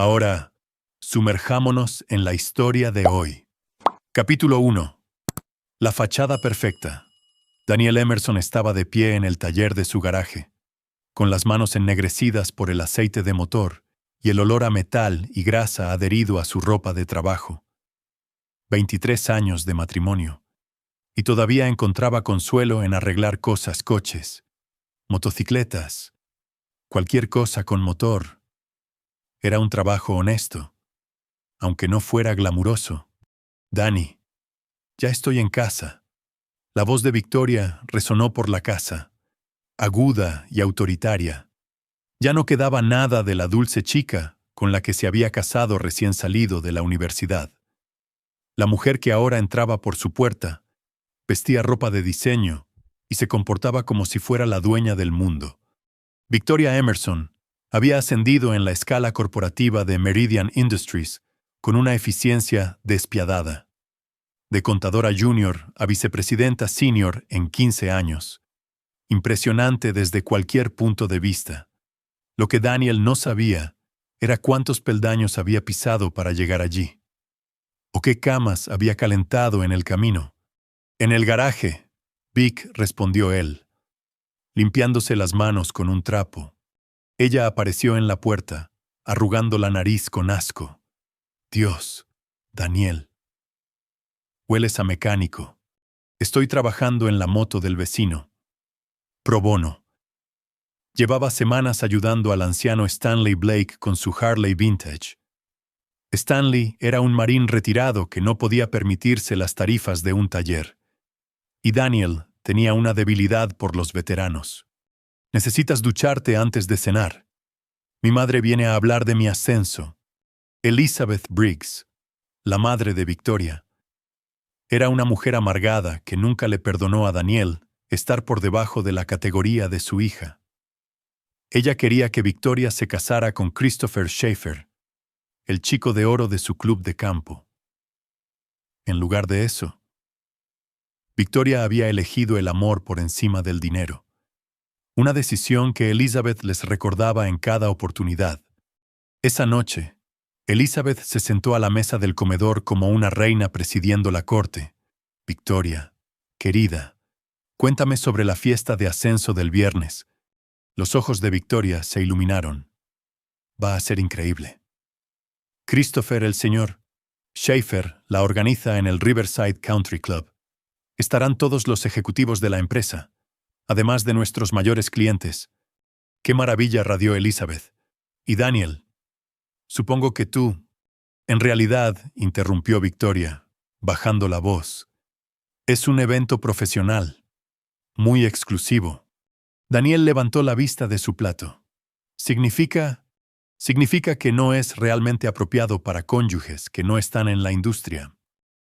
Ahora, sumerjámonos en la historia de hoy. Capítulo 1. La fachada perfecta. Daniel Emerson estaba de pie en el taller de su garaje, con las manos ennegrecidas por el aceite de motor y el olor a metal y grasa adherido a su ropa de trabajo. 23 años de matrimonio, y todavía encontraba consuelo en arreglar cosas, coches, motocicletas, cualquier cosa con motor. Era un trabajo honesto, aunque no fuera glamuroso. Dani, ya estoy en casa. La voz de Victoria resonó por la casa, aguda y autoritaria. Ya no quedaba nada de la dulce chica con la que se había casado recién salido de la universidad. La mujer que ahora entraba por su puerta, vestía ropa de diseño y se comportaba como si fuera la dueña del mundo. Victoria Emerson había ascendido en la escala corporativa de Meridian Industries con una eficiencia despiadada. De contadora junior a vicepresidenta senior en 15 años. Impresionante desde cualquier punto de vista. Lo que Daniel no sabía era cuántos peldaños había pisado para llegar allí. O qué camas había calentado en el camino. En el garaje, Vic, respondió él, limpiándose las manos con un trapo. Ella apareció en la puerta, arrugando la nariz con asco. Dios, Daniel. Hueles a mecánico. Estoy trabajando en la moto del vecino. Pro bono. Llevaba semanas ayudando al anciano Stanley Blake con su Harley Vintage. Stanley era un marín retirado que no podía permitirse las tarifas de un taller. Y Daniel tenía una debilidad por los veteranos. Necesitas ducharte antes de cenar. Mi madre viene a hablar de mi ascenso. Elizabeth Briggs, la madre de Victoria. Era una mujer amargada que nunca le perdonó a Daniel estar por debajo de la categoría de su hija. Ella quería que Victoria se casara con Christopher Schaefer, el chico de oro de su club de campo. En lugar de eso, Victoria había elegido el amor por encima del dinero. Una decisión que Elizabeth les recordaba en cada oportunidad. Esa noche, Elizabeth se sentó a la mesa del comedor como una reina presidiendo la corte. Victoria, querida, cuéntame sobre la fiesta de ascenso del viernes. Los ojos de Victoria se iluminaron. Va a ser increíble. Christopher, el señor Schaefer, la organiza en el Riverside Country Club. Estarán todos los ejecutivos de la empresa, además de nuestros mayores clientes. ¡Qué maravilla!, radió Elizabeth. Y Daniel, supongo que tú. En realidad, interrumpió Victoria, bajando la voz. Es un evento profesional, muy exclusivo. Daniel levantó la vista de su plato. Significa que no es realmente apropiado para cónyuges que no están en la industria.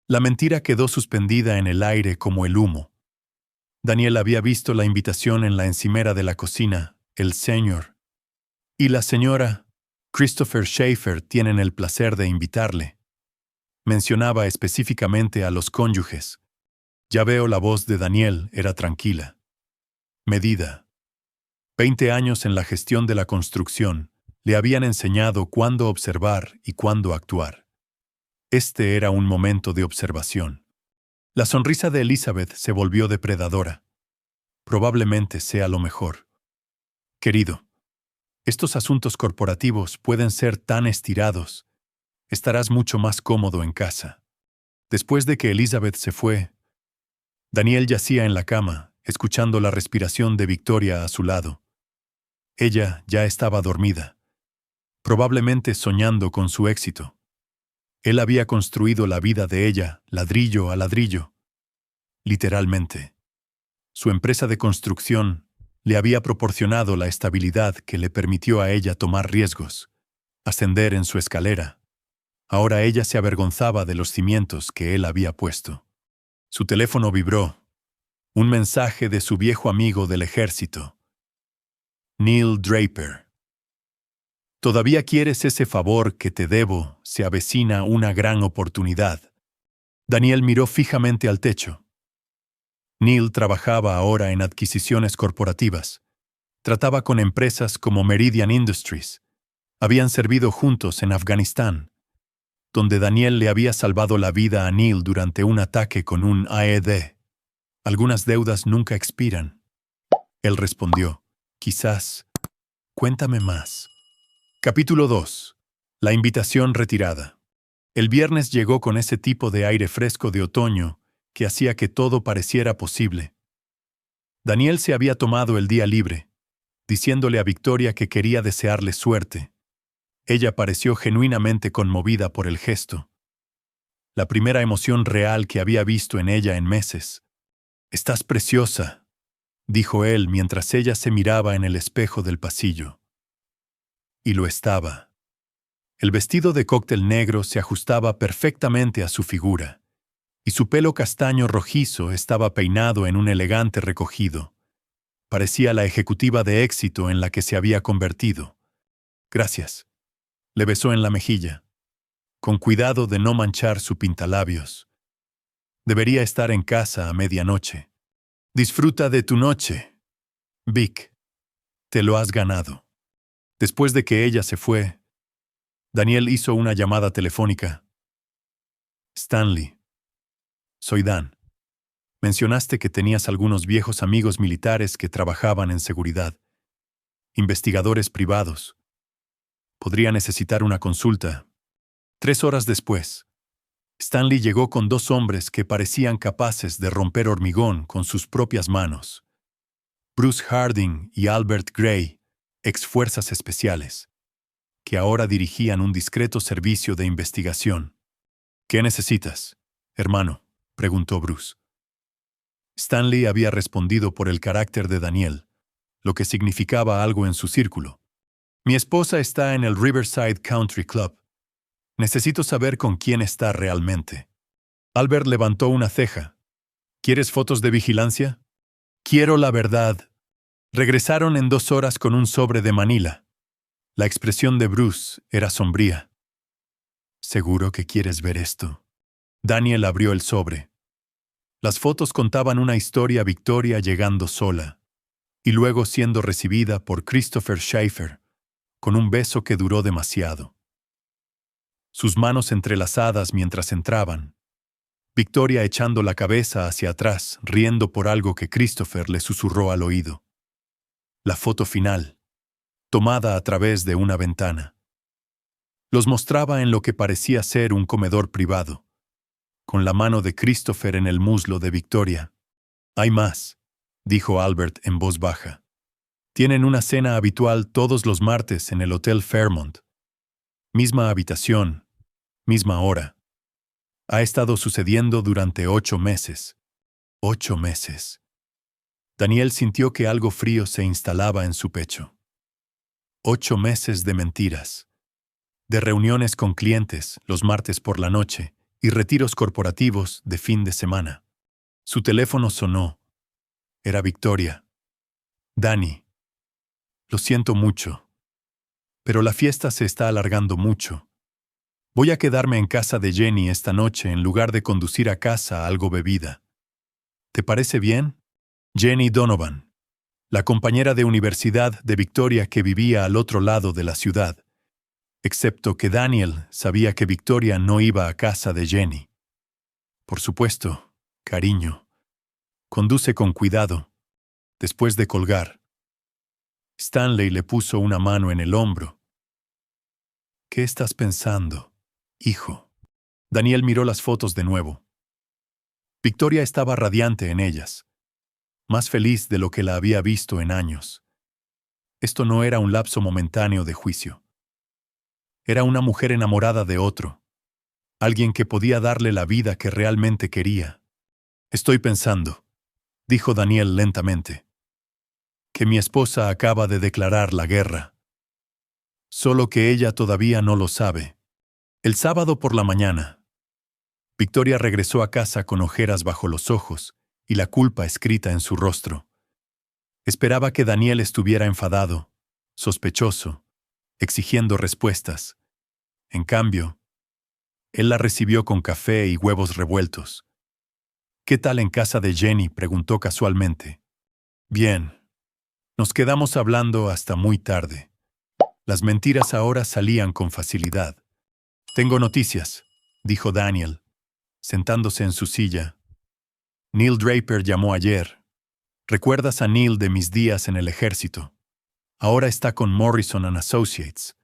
La mentira quedó suspendida en el aire como el humo. Daniel había visto la invitación en la encimera de la cocina. El señor y la señora Christopher Schaefer tienen el placer de invitarle. Mencionaba específicamente a los cónyuges. Ya veo, la voz de Daniel era tranquila. Medida. 20 años en la gestión de la construcción le habían enseñado cuándo observar y cuándo actuar. Este era un momento de observación. La sonrisa de Elizabeth se volvió depredadora. Probablemente sea lo mejor. Querido, estos asuntos corporativos pueden ser tan estirados. Estarás mucho más cómodo en casa. Después de que Elizabeth se fue, Daniel yacía en la cama, escuchando la respiración de Victoria a su lado. Ella ya estaba dormida, probablemente soñando con su éxito. Él había construido la vida de ella, ladrillo a ladrillo. Literalmente. Su empresa de construcción le había proporcionado la estabilidad que le permitió a ella tomar riesgos, ascender en su escalera. Ahora ella se avergonzaba de los cimientos que él había puesto. Su teléfono vibró. Un mensaje de su viejo amigo del ejército. Neil Draper. ¿Todavía quieres ese favor que te debo? Se avecina una gran oportunidad. Daniel miró fijamente al techo. Neil trabajaba ahora en adquisiciones corporativas. Trataba con empresas como Meridian Industries. Habían servido juntos en Afganistán, donde Daniel le había salvado la vida a Neil durante un ataque con un AED. Algunas deudas nunca expiran. Él respondió, quizás. Cuéntame más. Capítulo 2. La invitación retirada. El viernes llegó con ese tipo de aire fresco de otoño que hacía que todo pareciera posible. Daniel se había tomado el día libre, diciéndole a Victoria que quería desearle suerte. Ella pareció genuinamente conmovida por el gesto. La primera emoción real que había visto en ella en meses. «Estás preciosa», dijo él mientras ella se miraba en el espejo del pasillo. Y lo estaba. El vestido de cóctel negro se ajustaba perfectamente a su figura, y su pelo castaño rojizo estaba peinado en un elegante recogido. Parecía la ejecutiva de éxito en la que se había convertido. «Gracias», le besó en la mejilla, con cuidado de no manchar su pintalabios. Debería estar en casa a medianoche. «Disfruta de tu noche, Vic. Te lo has ganado». Después de que ella se fue, Daniel hizo una llamada telefónica. «Stanley, soy Dan. Mencionaste que tenías algunos viejos amigos militares que trabajaban en seguridad, investigadores privados. Podría necesitar una consulta». 3 horas después, Stanley llegó con 2 hombres que parecían capaces de romper hormigón con sus propias manos. Bruce Harding y Albert Gray, ex fuerzas especiales, que ahora dirigían un discreto servicio de investigación. «¿Qué necesitas, hermano?», preguntó Bruce. Stanley había respondido por el carácter de Daniel, lo que significaba algo en su círculo. «Mi esposa está en el Riverside Country Club. Necesito saber con quién está realmente». Albert levantó una ceja. «¿Quieres fotos de vigilancia?». «Quiero la verdad». Regresaron en 2 horas con un sobre de Manila. La expresión de Bruce era sombría. «¿Seguro que quieres ver esto?». Daniel abrió el sobre. Las fotos contaban una historia: Victoria llegando sola, y luego siendo recibida por Christopher Schaefer, con un beso que duró demasiado. Sus manos entrelazadas mientras entraban. Victoria echando la cabeza hacia atrás, riendo por algo que Christopher le susurró al oído. La foto final, tomada a través de una ventana. Los mostraba en lo que parecía ser un comedor privado, con la mano de Christopher en el muslo de Victoria. «Hay más», dijo Albert en voz baja. «Tienen una cena habitual todos los martes en el Hotel Fairmont. Misma habitación, misma hora. Ha estado sucediendo durante 8 meses. 8 meses». Daniel sintió que algo frío se instalaba en su pecho. 8 meses de mentiras. De reuniones con clientes los martes por la noche y retiros corporativos de fin de semana. Su teléfono sonó. Era Victoria. «Dani, lo siento mucho, pero la fiesta se está alargando mucho. Voy a quedarme en casa de Jenny esta noche en lugar de conducir a casa algo bebida. ¿Te parece bien?». Jenny Donovan, la compañera de universidad de Victoria que vivía al otro lado de la ciudad, excepto que Daniel sabía que Victoria no iba a casa de Jenny. «Por supuesto, cariño. Conduce con cuidado». Después de colgar, Stanley le puso una mano en el hombro. «¿Qué estás pensando, hijo?». Daniel miró las fotos de nuevo. Victoria estaba radiante en ellas, más feliz de lo que la había visto en años. Esto no era un lapso momentáneo de juicio. Era una mujer enamorada de otro, alguien que podía darle la vida que realmente quería. «Estoy pensando», dijo Daniel lentamente, «que mi esposa acaba de declarar la guerra. Solo que ella todavía no lo sabe». El sábado por la mañana, Victoria regresó a casa con ojeras bajo los ojos y la culpa escrita en su rostro. Esperaba que Daniel estuviera enfadado, sospechoso, exigiendo respuestas. En cambio, él la recibió con café y huevos revueltos. «¿Qué tal en casa de Jenny?», preguntó casualmente. «Bien. Nos quedamos hablando hasta muy tarde». Las mentiras ahora salían con facilidad. «Tengo noticias», dijo Daniel, sentándose en su silla. «Neil Draper llamó ayer. ¿Recuerdas a Neil de mis días en el ejército? Ahora está con Morrison & Associates.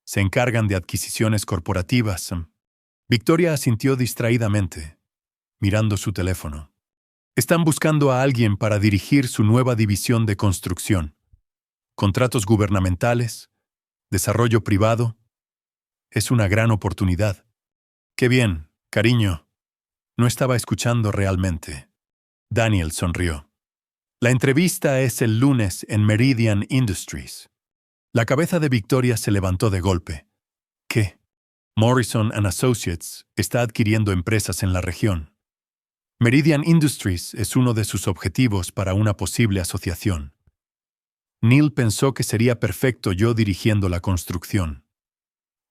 Se encargan de adquisiciones corporativas». Victoria asintió distraídamente, mirando su teléfono. «Están buscando a alguien para dirigir su nueva división de construcción. Contratos gubernamentales, desarrollo privado. Es una gran oportunidad». «Qué bien, cariño». No estaba escuchando realmente. Daniel sonrió. «La entrevista es el lunes en Meridian Industries». La cabeza de Victoria se levantó de golpe. «¿Qué?» «Morrison & Associates está adquiriendo empresas en la región. Meridian Industries es uno de sus objetivos para una posible asociación. Neil pensó que sería perfecto yo dirigiendo la construcción.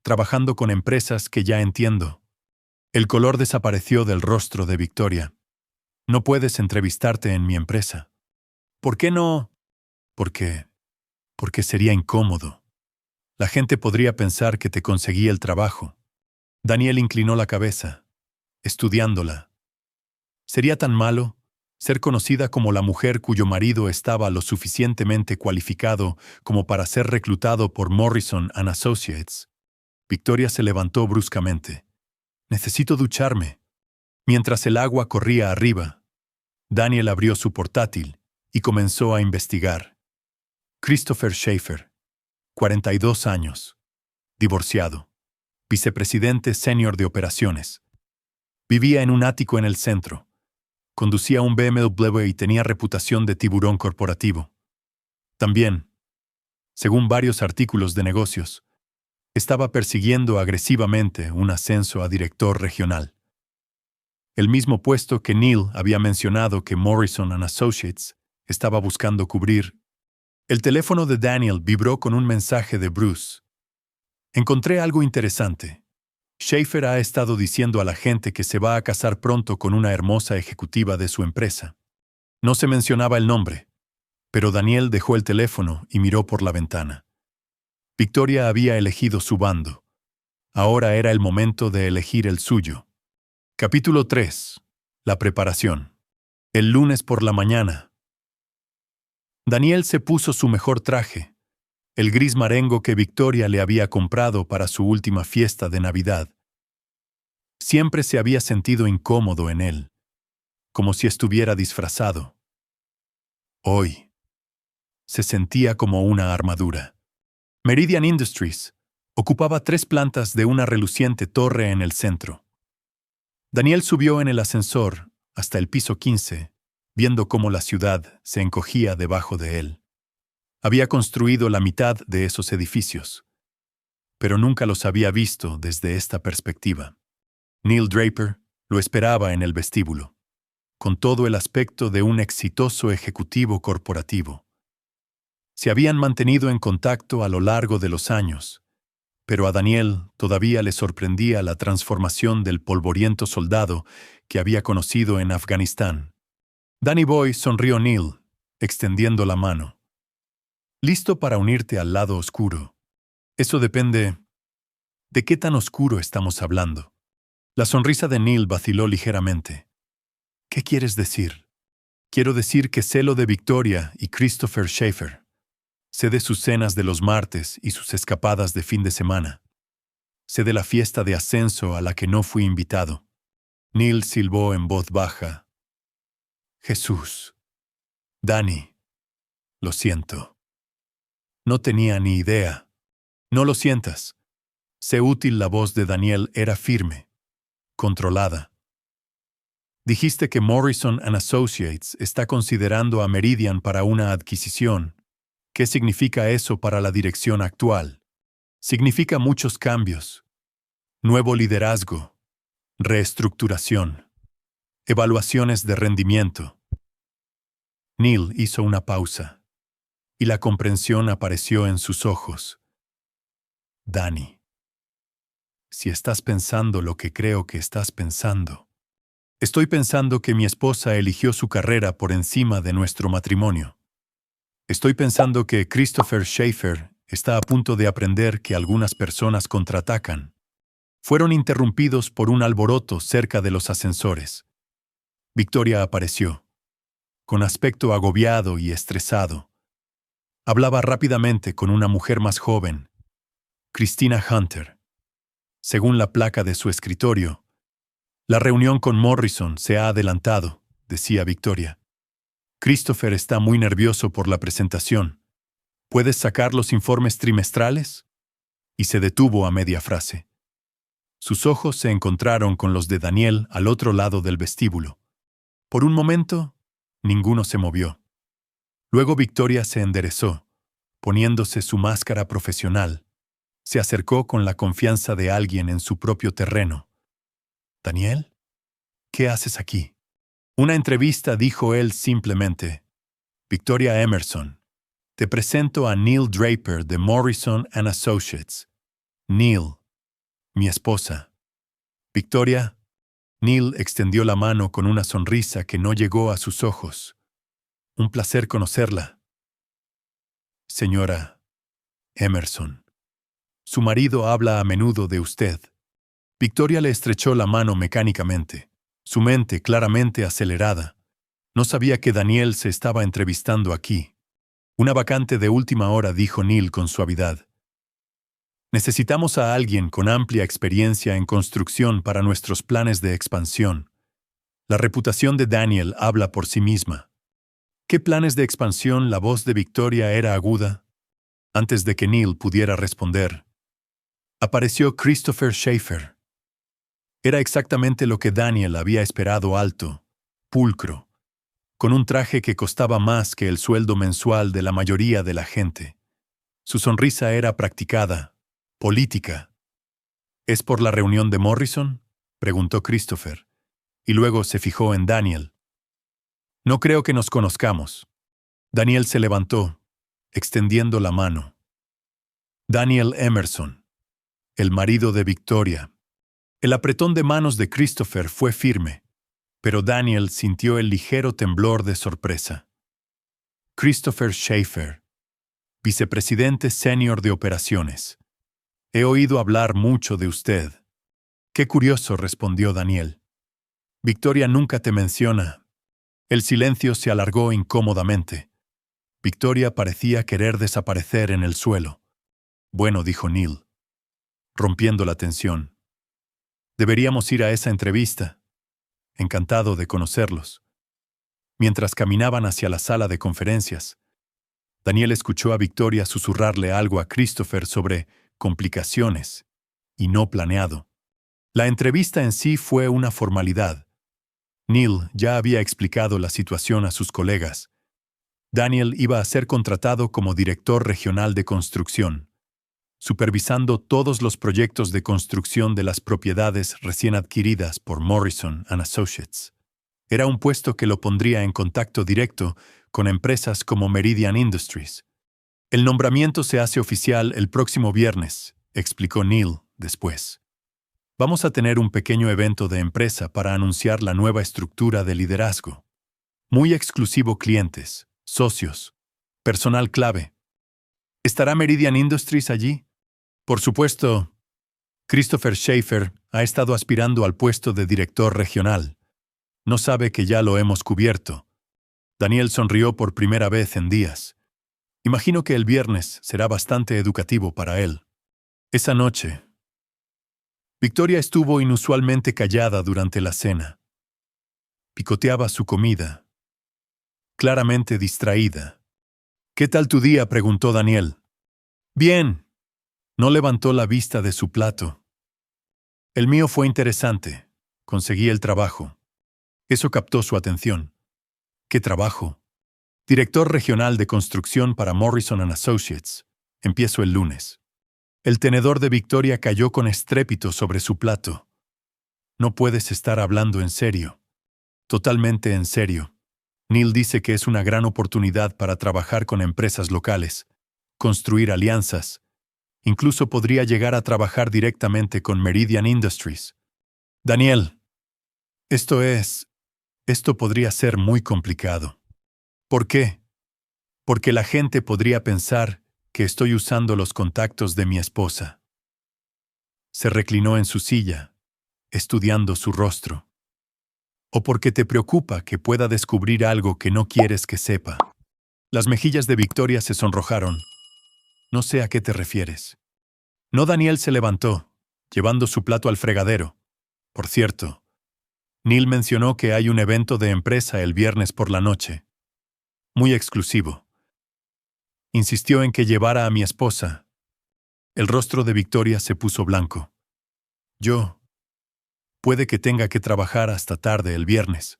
Trabajando con empresas que ya entiendo». El color desapareció del rostro de Victoria. «No puedes entrevistarte en mi empresa». «¿Por qué no?» Porque sería incómodo. La gente podría pensar que te conseguí el trabajo». Daniel inclinó la cabeza, estudiándola. «¿Sería tan malo ser conocida como la mujer cuyo marido estaba lo suficientemente cualificado como para ser reclutado por Morrison & Associates?» Victoria se levantó bruscamente. «Necesito ducharme». Mientras el agua corría arriba, Daniel abrió su portátil y comenzó a investigar. Christopher Schaefer, 42 años, divorciado, vicepresidente senior de operaciones. Vivía en un ático en el centro. Conducía un BMW y tenía reputación de tiburón corporativo. También, según varios artículos de negocios, estaba persiguiendo agresivamente un ascenso a director regional. El mismo puesto que Neil había mencionado que Morrison & Associates estaba buscando cubrir. El teléfono de Daniel vibró con un mensaje de Bruce. «Encontré algo interesante. Schaefer ha estado diciendo a la gente que se va a casar pronto con una hermosa ejecutiva de su empresa». No se mencionaba el nombre, pero Daniel dejó el teléfono y miró por la ventana. Victoria había elegido su bando. Ahora era el momento de elegir el suyo. Capítulo 3. La preparación. El lunes por la mañana. Daniel se puso su mejor traje, el gris marengo que Victoria le había comprado para su última fiesta de Navidad. Siempre se había sentido incómodo en él, como si estuviera disfrazado. Hoy, se sentía como una armadura. Meridian Industries ocupaba 3 plantas de una reluciente torre en el centro. Daniel subió en el ascensor hasta el piso 15, viendo cómo la ciudad se encogía debajo de él. Había construido la mitad de esos edificios, pero nunca los había visto desde esta perspectiva. Neil Draper lo esperaba en el vestíbulo, con todo el aspecto de un exitoso ejecutivo corporativo. Se habían mantenido en contacto a lo largo de los años, pero a Daniel todavía le sorprendía la transformación del polvoriento soldado que había conocido en Afganistán. «Danny Boy», sonrió Neil, extendiendo la mano. «¿Listo para unirte al lado oscuro? Eso depende. ¿De qué tan oscuro estamos hablando?» La sonrisa de Neil vaciló ligeramente. «¿Qué quieres decir?» «Quiero decir que sé lo de Victoria y Christopher Schaefer. Sé de sus cenas de los martes y sus escapadas de fin de semana. Sé de la fiesta de ascenso a la que no fui invitado». Neil silbó en voz baja. «Jesús. Danny. Lo siento. No tenía ni idea». «No lo sientas». Sé útil. La voz de Daniel era firme, controlada. «Dijiste que Morrison & Associates está considerando a Meridian para una adquisición. ¿Qué significa eso para la dirección actual?» «Significa muchos cambios. Nuevo liderazgo. Reestructuración. Evaluaciones de rendimiento». Neil hizo una pausa, y la comprensión apareció en sus ojos. «Danny, si estás pensando lo que creo que estás pensando, estoy pensando que mi esposa eligió su carrera por encima de nuestro matrimonio. Estoy pensando que Christopher Schaefer está a punto de aprender que algunas personas contraatacan. Fueron interrumpidos por un alboroto cerca de los ascensores. Victoria apareció, con aspecto agobiado y estresado. Hablaba rápidamente con una mujer más joven, Christina Hunter. Según la placa de su escritorio, la reunión con Morrison se ha adelantado, decía Victoria. Christopher está muy nervioso por la presentación. ¿Puedes sacar los informes trimestrales? Y se detuvo a media frase. Sus ojos se encontraron con los de Daniel al otro lado del vestíbulo. Por un momento, ninguno se movió. Luego Victoria se enderezó, poniéndose su máscara profesional. Se acercó con la confianza de alguien en su propio terreno. «¿Daniel? ¿Qué haces aquí?» «Una entrevista», dijo él simplemente. «Victoria Emerson, te presento a Neil Draper de Morrison & Associates. Neil, mi esposa». «Victoria». Neil extendió la mano con una sonrisa que no llegó a sus ojos. «Un placer conocerla, señora Emerson. Su marido habla a menudo de usted». Victoria le estrechó la mano mecánicamente, su mente claramente acelerada. No sabía que Daniel se estaba entrevistando aquí. «Una vacante de última hora», dijo Neil con suavidad. «Necesitamos a alguien con amplia experiencia en construcción para nuestros planes de expansión». La reputación de Daniel habla por sí misma. ¿Qué planes de expansión? La voz de Victoria era aguda. Antes de que Neil pudiera responder, apareció Christopher Schaefer. Era exactamente lo que Daniel había esperado: alto, pulcro, con un traje que costaba más que el sueldo mensual de la mayoría de la gente. Su sonrisa era practicada, política. «¿Es por la reunión de Morrison?», preguntó Christopher, y luego se fijó en Daniel. «No creo que nos conozcamos». Daniel se levantó, extendiendo la mano. Daniel Emerson, el marido de Victoria. El apretón de manos de Christopher fue firme, pero Daniel sintió el ligero temblor de sorpresa. «Christopher Schaefer, vicepresidente senior de operaciones. He oído hablar mucho de usted». «Qué curioso», respondió Daniel. «Victoria nunca te menciona». El silencio se alargó incómodamente. Victoria parecía querer desaparecer en el suelo. «Bueno», dijo Neil, rompiendo la tensión. «Deberíamos ir a esa entrevista. Encantado de conocerlos». Mientras caminaban hacia la sala de conferencias, Daniel escuchó a Victoria susurrarle algo a Christopher sobre complicaciones y no planeado. La entrevista en sí fue una formalidad. Neil ya había explicado la situación a sus colegas. Daniel iba a ser contratado como director regional de construcción, supervisando todos los proyectos de construcción de las propiedades recién adquiridas por Morrison & Associates. Era un puesto que lo pondría en contacto directo con empresas como Meridian Industries. «El nombramiento se hace oficial el próximo viernes», explicó Neil después. «Vamos a tener un pequeño evento de empresa para anunciar la nueva estructura de liderazgo. Muy exclusivo: clientes, socios, personal clave». «¿Estará Meridian Industries allí?» «Por supuesto». Christopher Schaefer ha estado aspirando al puesto de director regional. No sabe que ya lo hemos cubierto. Daniel sonrió por primera vez en días. Imagino que el viernes será bastante educativo para él. Esa noche, Victoria estuvo inusualmente callada durante la cena. Picoteaba su comida, claramente distraída. «¿Qué tal tu día?», preguntó Daniel. «Bien». No levantó la vista de su plato. «El mío fue interesante. Conseguí el trabajo». Eso captó su atención. «¿Qué trabajo?» «Director regional de construcción para Morrison & Associates. Empiezo el lunes». El tenedor de Victoria cayó con estrépito sobre su plato. «No puedes estar hablando en serio». «Totalmente en serio. Neil dice que es una gran oportunidad para trabajar con empresas locales, construir alianzas. Incluso podría llegar a trabajar directamente con Meridian Industries». «Daniel, esto podría ser muy complicado». «¿Por qué?» «Porque la gente podría pensar que estoy usando los contactos de mi esposa. Se reclinó en su silla, estudiando su rostro. ¿O porque te preocupa que pueda descubrir algo que no quieres que sepa? Las mejillas de Victoria se sonrojaron. No sé a qué te refieres. No, Daniel se levantó, llevando su plato al fregadero. Por cierto, Neil mencionó que hay un evento de empresa el viernes por la noche. Muy exclusivo. Insistió en que llevara a mi esposa. El rostro de Victoria se puso blanco. Puede que tenga que trabajar hasta tarde el viernes.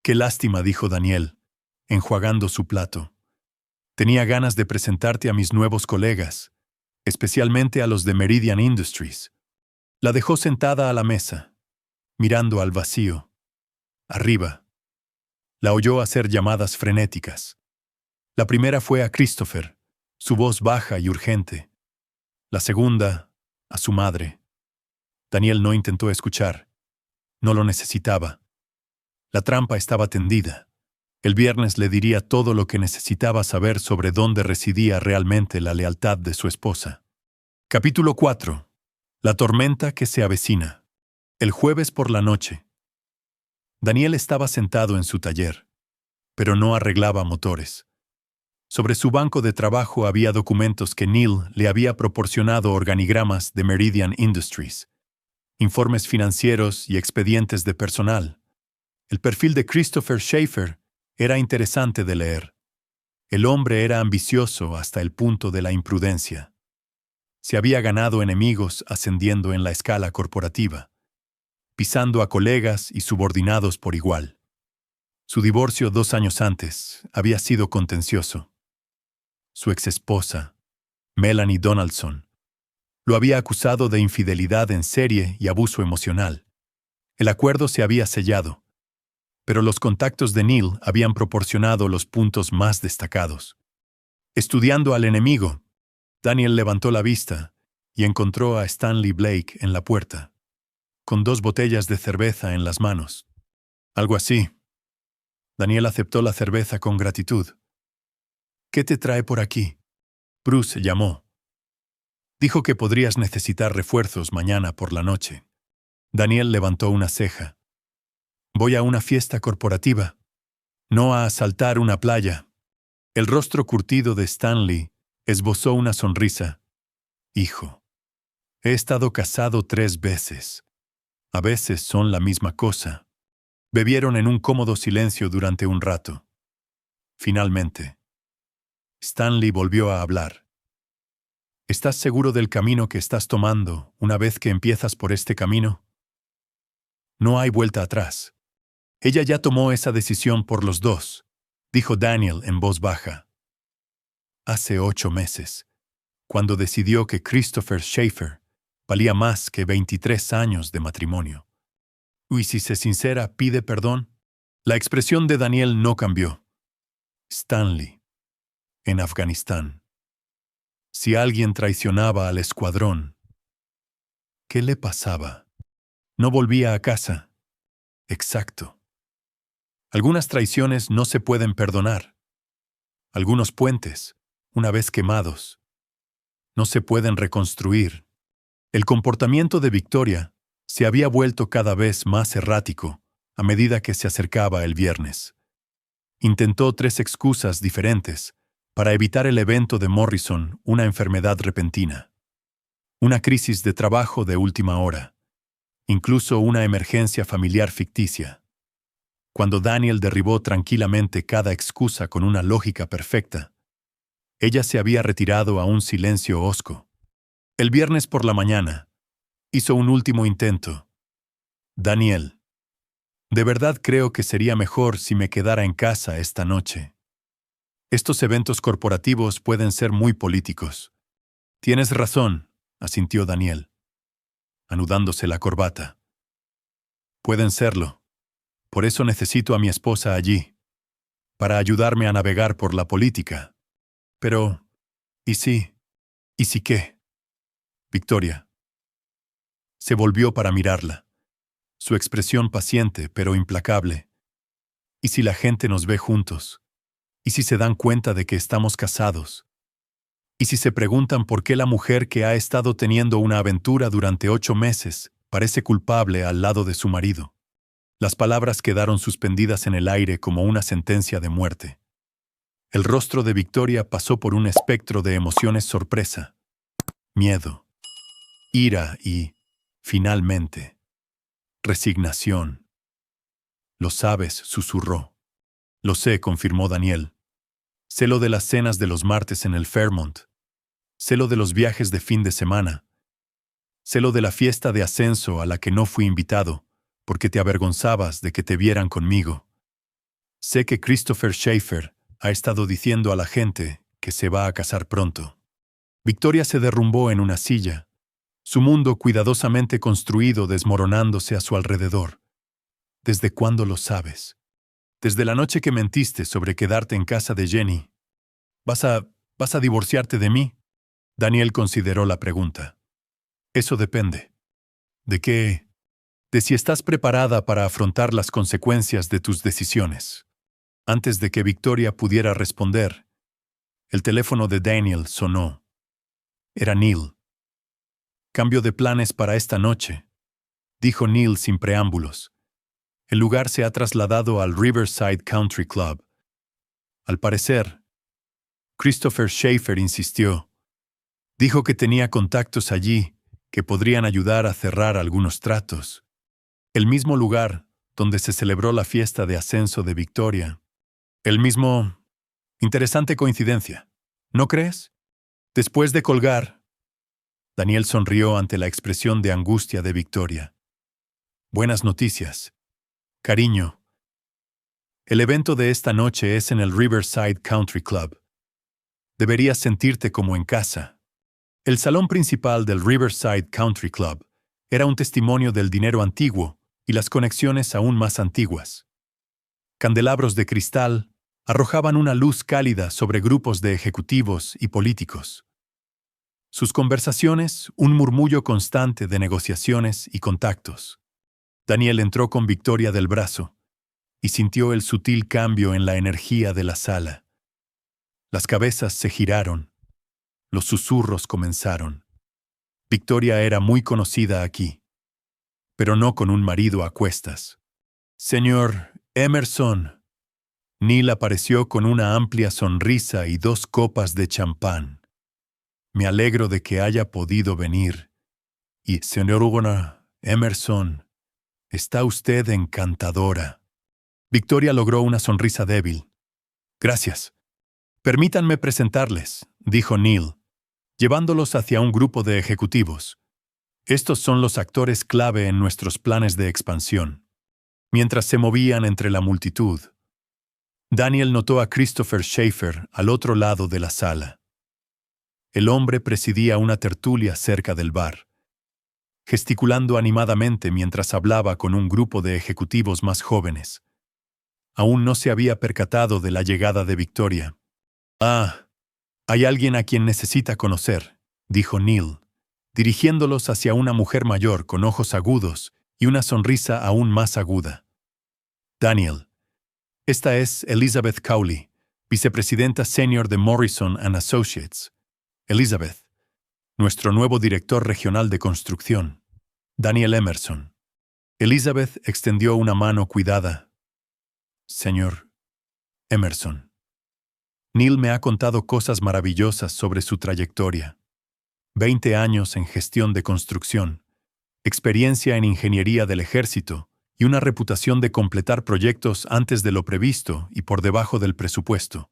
Qué lástima, dijo Daniel, enjuagando su plato. Tenía ganas de presentarte a mis nuevos colegas, especialmente a los de Meridian Industries. La dejó sentada a la mesa, mirando al vacío. Arriba. La oyó hacer llamadas frenéticas. La primera fue a Christopher, su voz baja y urgente. La segunda, a su madre. Daniel no intentó escuchar. No lo necesitaba. La trampa estaba tendida. El viernes le diría todo lo que necesitaba saber sobre dónde residía realmente la lealtad de su esposa. Capítulo 4. La tormenta que se avecina. El jueves por la noche. Daniel estaba sentado en su taller, pero no arreglaba motores. Sobre su banco de trabajo había documentos que Neil le había proporcionado, organigramas de Meridian Industries, informes financieros y expedientes de personal. El perfil de Christopher Schaefer era interesante de leer. El hombre era ambicioso hasta el punto de la imprudencia. Se había ganado enemigos ascendiendo en la escala corporativa, pisando a colegas y subordinados por igual. Su divorcio 2 años antes había sido contencioso. Su exesposa, Melanie Donaldson, lo había acusado de infidelidad en serie y abuso emocional. El acuerdo se había sellado, pero los contactos de Neil habían proporcionado los puntos más destacados. Estudiando al enemigo, Daniel levantó la vista y encontró a Stanley Blake en la puerta, con 2 botellas de cerveza en las manos. Algo así. Daniel aceptó la cerveza con gratitud. ¿Qué te trae por aquí? Bruce llamó. Dijo que podrías necesitar refuerzos mañana por la noche. Daniel levantó una ceja. Voy a una fiesta corporativa, no a asaltar una playa. El rostro curtido de Stanley esbozó una sonrisa. Hijo, he estado casado 3 veces. A veces son la misma cosa. Bebieron en un cómodo silencio durante un rato. Finalmente, Stanley volvió a hablar. ¿Estás seguro del camino que estás tomando una vez que empiezas por este camino? No hay vuelta atrás. Ella ya tomó esa decisión por los 2, dijo Daniel en voz baja. Hace 8 meses, cuando decidió que Christopher Schaefer valía más que 23 años de matrimonio. Y si se sincera, pide perdón. La expresión de Daniel no cambió. Stanley, en Afganistán. Si alguien traicionaba al escuadrón, ¿qué le pasaba? No volvía a casa. Exacto. Algunas traiciones no se pueden perdonar. Algunos puentes, una vez quemados, no se pueden reconstruir. El comportamiento de Victoria se había vuelto cada vez más errático a medida que se acercaba el viernes. Intentó 3 excusas diferentes para evitar el evento de Morrison, una enfermedad repentina, una crisis de trabajo de última hora, incluso una emergencia familiar ficticia. Cuando Daniel derribó tranquilamente cada excusa con una lógica perfecta, ella se había retirado a un silencio hosco. El viernes por la mañana, hizo un último intento. Daniel, de verdad creo que sería mejor si me quedara en casa esta noche. Estos eventos corporativos pueden ser muy políticos. Tienes razón, asintió Daniel, anudándose la corbata. Pueden serlo. Por eso necesito a mi esposa allí, para ayudarme a navegar por la política. Pero, ¿y si? ¿Y si qué? Victoria. Se volvió para mirarla, su expresión paciente pero implacable. ¿Y si la gente nos ve juntos? ¿Y si se dan cuenta de que estamos casados? Y si se preguntan por qué la mujer que ha estado teniendo una aventura durante 8 meses parece culpable al lado de su marido. Las palabras quedaron suspendidas en el aire como una sentencia de muerte. El rostro de Victoria pasó por un espectro de emociones: sorpresa, miedo, ira y, finalmente, resignación. «Lo sabes», susurró. «Lo sé», confirmó Daniel. «Sé lo de las cenas de los martes en el Fairmont. Sé lo de los viajes de fin de semana. Sé lo de la fiesta de ascenso a la que no fui invitado, porque te avergonzabas de que te vieran conmigo. Sé que Christopher Schaefer ha estado diciendo a la gente que se va a casar pronto». Victoria se derrumbó en una silla, su mundo cuidadosamente construido desmoronándose a su alrededor. «¿Desde cuándo lo sabes?» «Desde la noche que mentiste sobre quedarte en casa de Jenny». ¿Vas a divorciarte de mí?» Daniel consideró la pregunta. «Eso depende». «¿De qué?» «De si estás preparada para afrontar las consecuencias de tus decisiones». Antes de que Victoria pudiera responder, el teléfono de Daniel sonó. Era Neil. «Cambio de planes para esta noche», dijo Neil sin preámbulos. «El lugar se ha trasladado al Riverside Country Club. Al parecer, Christopher Schaefer insistió. Dijo que tenía contactos allí que podrían ayudar a cerrar algunos tratos. El mismo lugar donde se celebró la fiesta de ascenso de Victoria. El mismo... Interesante coincidencia, ¿no crees?» Después de colgar, Daniel sonrió ante la expresión de angustia de Victoria. «Buenas noticias. Cariño, el evento de esta noche es en el Riverside Country Club. Deberías sentirte como en casa». El salón principal del Riverside Country Club era un testimonio del dinero antiguo y las conexiones aún más antiguas. Candelabros de cristal arrojaban una luz cálida sobre grupos de ejecutivos y políticos. Sus conversaciones, un murmullo constante de negociaciones y contactos. Daniel entró con Victoria del brazo y sintió el sutil cambio en la energía de la sala. Las cabezas se giraron. Los susurros comenzaron. Victoria era muy conocida aquí, pero no con un marido a cuestas. «Señor Emerson». Neil apareció con una amplia sonrisa y 2 copas de champán. «Me alegro de que haya podido venir. Y, señor Emerson, está usted encantadora». Victoria logró una sonrisa débil. «Gracias. Permítanme presentarles», dijo Neil, llevándolos hacia un grupo de ejecutivos. «Estos son los actores clave en nuestros planes de expansión». Mientras se movían entre la multitud, Daniel notó a Christopher Schaefer al otro lado de la sala. El hombre presidía una tertulia cerca del bar, gesticulando animadamente mientras hablaba con un grupo de ejecutivos más jóvenes. Aún no se había percatado de la llegada de Victoria. «Ah, hay alguien a quien necesita conocer», dijo Neil, dirigiéndolos hacia una mujer mayor con ojos agudos y una sonrisa aún más aguda. «Daniel, esta es Elizabeth Cowley, vicepresidenta senior de Morrison & Associates. Elizabeth, nuestro nuevo director regional de construcción, Daniel Emerson». Elizabeth extendió una mano cuidada. «Señor Emerson, Neil me ha contado cosas maravillosas sobre su trayectoria. 20 años en gestión de construcción, experiencia en ingeniería del ejército y una reputación de completar proyectos antes de lo previsto y por debajo del presupuesto».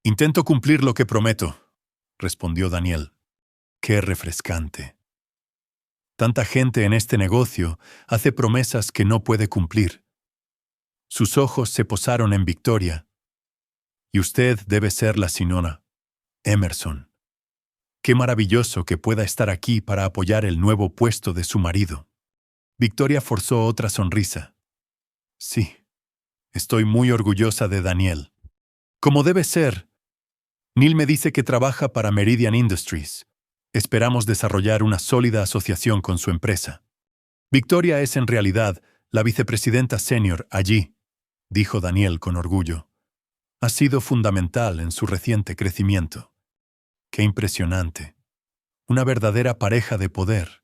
«Intento cumplir lo que prometo», respondió Daniel. «Qué refrescante. Tanta gente en este negocio hace promesas que no puede cumplir». Sus ojos se posaron en Victoria. «Y usted debe ser la señora Emerson. Qué maravilloso que pueda estar aquí para apoyar el nuevo puesto de su marido». Victoria forzó otra sonrisa. «Sí, estoy muy orgullosa de Daniel. Como debe ser. Neil me dice que trabaja para Meridian Industries. Esperamos desarrollar una sólida asociación con su empresa. Victoria es en realidad la vicepresidenta senior allí», dijo Daniel con orgullo. «Ha sido fundamental en su reciente crecimiento». Qué impresionante. Una verdadera pareja de poder.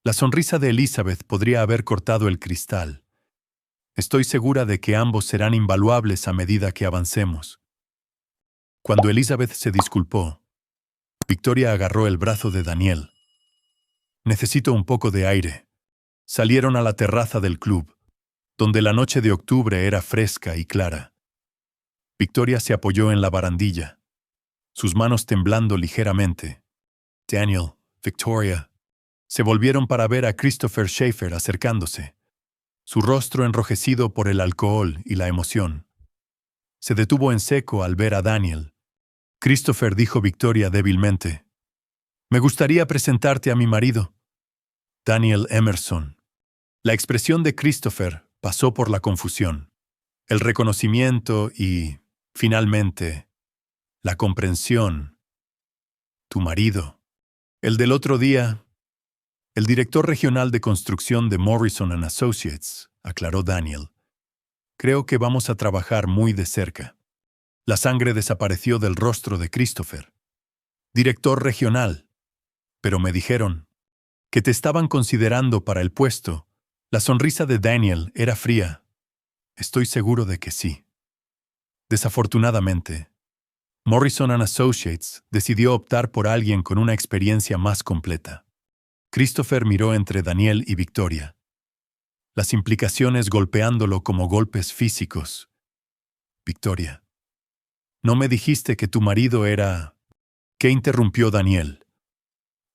La sonrisa de Elizabeth podría haber cortado el cristal. Estoy segura de que ambos serán invaluables a medida que avancemos. Cuando Elizabeth se disculpó, Victoria agarró el brazo de Daniel. Necesito un poco de aire. Salieron a la terraza del club, donde la noche de octubre era fresca y clara. Victoria se apoyó en la barandilla, sus manos temblando ligeramente. Daniel, Victoria, se volvieron para ver a Christopher Schaefer acercándose, su rostro enrojecido por el alcohol y la emoción. Se detuvo en seco al ver a Daniel. Christopher dijo Victoria débilmente: «Me gustaría presentarte a mi marido, Daniel Emerson». La expresión de Christopher pasó por la confusión, el reconocimiento y, finalmente, la comprensión. «Tu marido. El del otro día». «El director regional de construcción de Morrison & Associates», aclaró Daniel. «Creo que vamos a trabajar muy de cerca». La sangre desapareció del rostro de Christopher. «Director regional. Pero me dijeron que te estaban considerando para el puesto». La sonrisa de Daniel era fría. «Estoy seguro de que sí». Desafortunadamente, Morrison & Associates decidió optar por alguien con una experiencia más completa. Christopher miró entre Daniel y Victoria, las implicaciones golpeándolo como golpes físicos. «Victoria, ¿no me dijiste que tu marido era...?» ¿Qué interrumpió Daniel?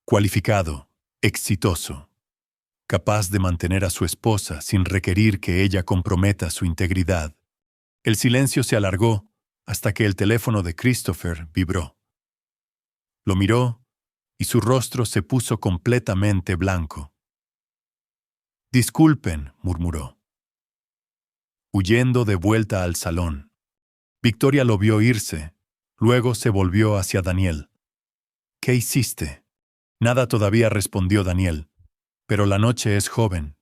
«Cualificado, exitoso, capaz de mantener a su esposa sin requerir que ella comprometa su integridad». El silencio se alargó hasta que el teléfono de Christopher vibró. Lo miró y su rostro se puso completamente blanco. «Disculpen», murmuró, huyendo de vuelta al salón. Victoria lo vio irse, luego se volvió hacia Daniel. «¿Qué hiciste?» «Nada todavía», respondió Daniel, «pero la noche es joven».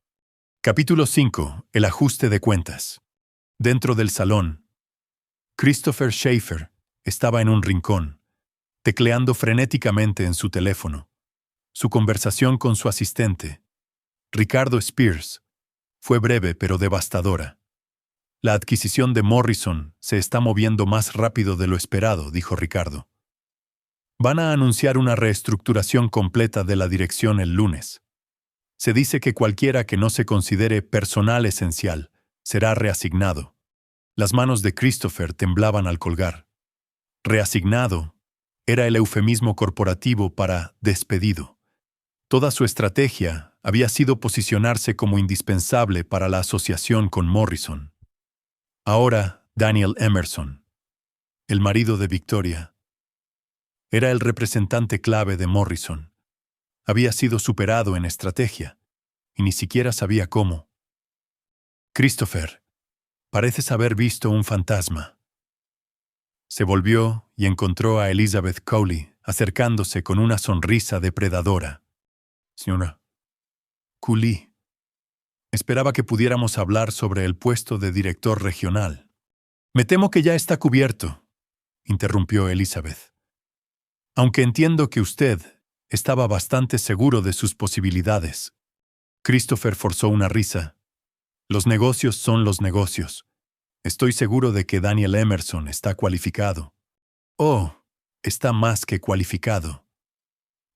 Capítulo 5. El ajuste de cuentas. Dentro del salón, Christopher Schaefer estaba en un rincón, tecleando frenéticamente en su teléfono. Su conversación con su asistente, Ricardo Spears, fue breve pero devastadora. «La adquisición de Morrison se está moviendo más rápido de lo esperado», dijo Ricardo. «Van a anunciar una reestructuración completa de la dirección el lunes. Se dice que cualquiera que no se considere personal esencial será reasignado». Las manos de Christopher temblaban al colgar. Reasignado era el eufemismo corporativo para despedido. Toda su estrategia había sido posicionarse como indispensable para la asociación con Morrison. Ahora, Daniel Emerson, el marido de Victoria, era el representante clave de Morrison. Había sido superado en estrategia, y ni siquiera sabía cómo. «Christopher, pareces haber visto un fantasma». Se volvió y encontró a Elizabeth Cowley acercándose con una sonrisa depredadora. «Señora Cowley, esperaba que pudiéramos hablar sobre el puesto de director regional». «Me temo que ya está cubierto», interrumpió Elizabeth. «Aunque entiendo que usted estaba bastante seguro de sus posibilidades». Christopher forzó una risa. «Los negocios son los negocios. Estoy seguro de que Daniel Emerson está cualificado». «Oh, está más que cualificado.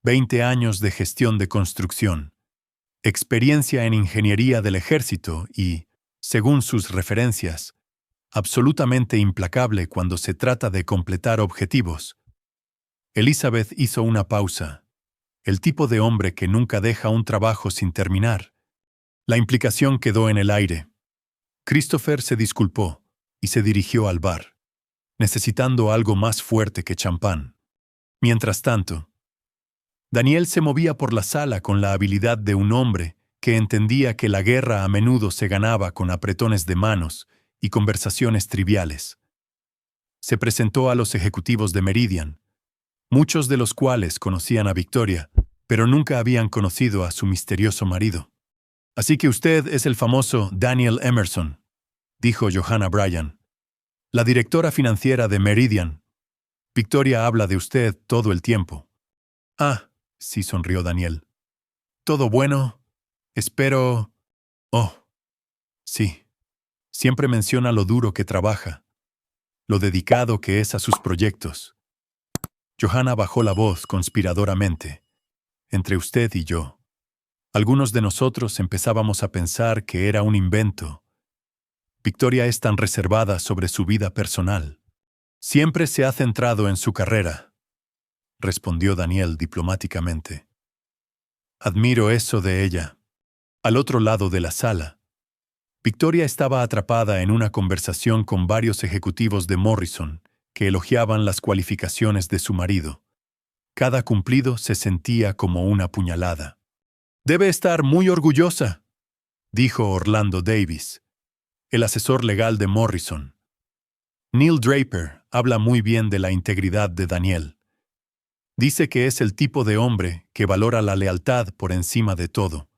20 años de gestión de construcción, experiencia en ingeniería del ejército y, según sus referencias, absolutamente implacable cuando se trata de completar objetivos». Elizabeth hizo una pausa. El tipo de hombre que nunca deja un trabajo sin terminar. La implicación quedó en el aire. Christopher se disculpó y se dirigió al bar, necesitando algo más fuerte que champán. Mientras tanto, Daniel se movía por la sala con la habilidad de un hombre que entendía que la guerra a menudo se ganaba con apretones de manos y conversaciones triviales. Se presentó a los ejecutivos de Meridian, muchos de los cuales conocían a Victoria, pero nunca habían conocido a su misterioso marido. «Así que usted es el famoso Daniel Emerson», dijo Johanna Bryan, la directora financiera de Meridian. Victoria habla de usted todo el tiempo. Ah, sí, sonrió Daniel. ¿Todo bueno? Espero... Oh, sí. Siempre menciona lo duro que trabaja, lo dedicado que es a sus proyectos. Johanna bajó la voz conspiradoramente. Entre usted y yo. Algunos de nosotros empezábamos a pensar que era un invento. Victoria es tan reservada sobre su vida personal. Siempre se ha centrado en su carrera, respondió Daniel diplomáticamente. Admiro eso de ella. Al otro lado de la sala, Victoria estaba atrapada en una conversación con varios ejecutivos de Morrison que elogiaban las cualificaciones de su marido. Cada cumplido se sentía como una puñalada. Debe estar muy orgullosa, dijo Orlando Davis, el asesor legal de Morrison. Neil Draper habla muy bien de la integridad de Daniel. Dice que es el tipo de hombre que valora la lealtad por encima de todo.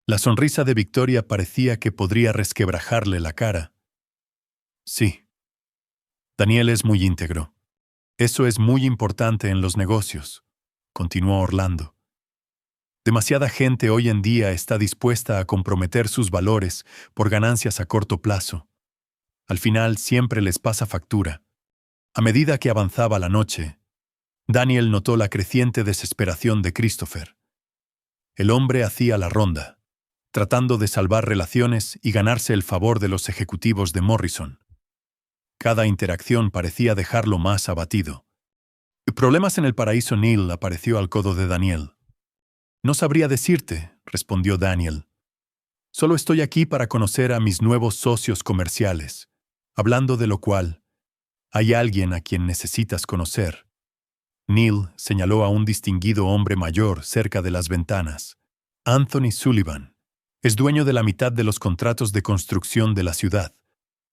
La sonrisa de Victoria parecía que podría resquebrajarle la cara. Sí. Daniel es muy íntegro. Eso es muy importante en los negocios, continuó Orlando. Demasiada gente hoy en día está dispuesta a comprometer sus valores por ganancias a corto plazo. Al final siempre les pasa factura. A medida que avanzaba la noche, Daniel notó la creciente desesperación de Christopher. El hombre hacía la ronda, tratando de salvar relaciones y ganarse el favor de los ejecutivos de Morrison. Cada interacción parecía dejarlo más abatido. Problemas en el paraíso. Neil apareció al codo de Daniel. No sabría decirte, respondió Daniel. Solo estoy aquí para conocer a mis nuevos socios comerciales, hablando de lo cual, hay alguien a quien necesitas conocer. Neil señaló a un distinguido hombre mayor cerca de las ventanas. Anthony Sullivan. Es dueño de la mitad de los contratos de construcción de la ciudad.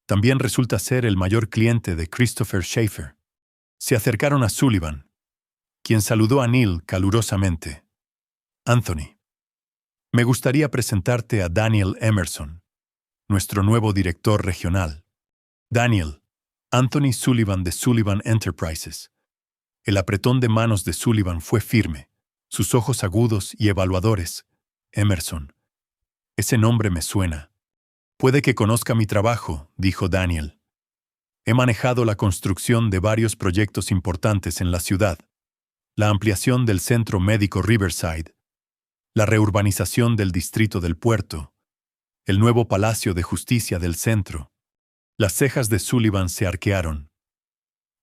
También resulta ser el mayor cliente de Christopher Schaefer. Se acercaron a Sullivan, quien saludó a Neil calurosamente. Anthony, me gustaría presentarte a Daniel Emerson, nuestro nuevo director regional. Daniel, Anthony Sullivan de Sullivan Enterprises. El apretón de manos de Sullivan fue firme, sus ojos agudos y evaluadores. Emerson. Ese nombre me suena. Puede que conozca mi trabajo, dijo Daniel. He manejado la construcción de varios proyectos importantes en la ciudad. La ampliación del Centro Médico Riverside, la reurbanización del Distrito del Puerto, el nuevo Palacio de Justicia del centro. Las cejas de Sullivan se arquearon.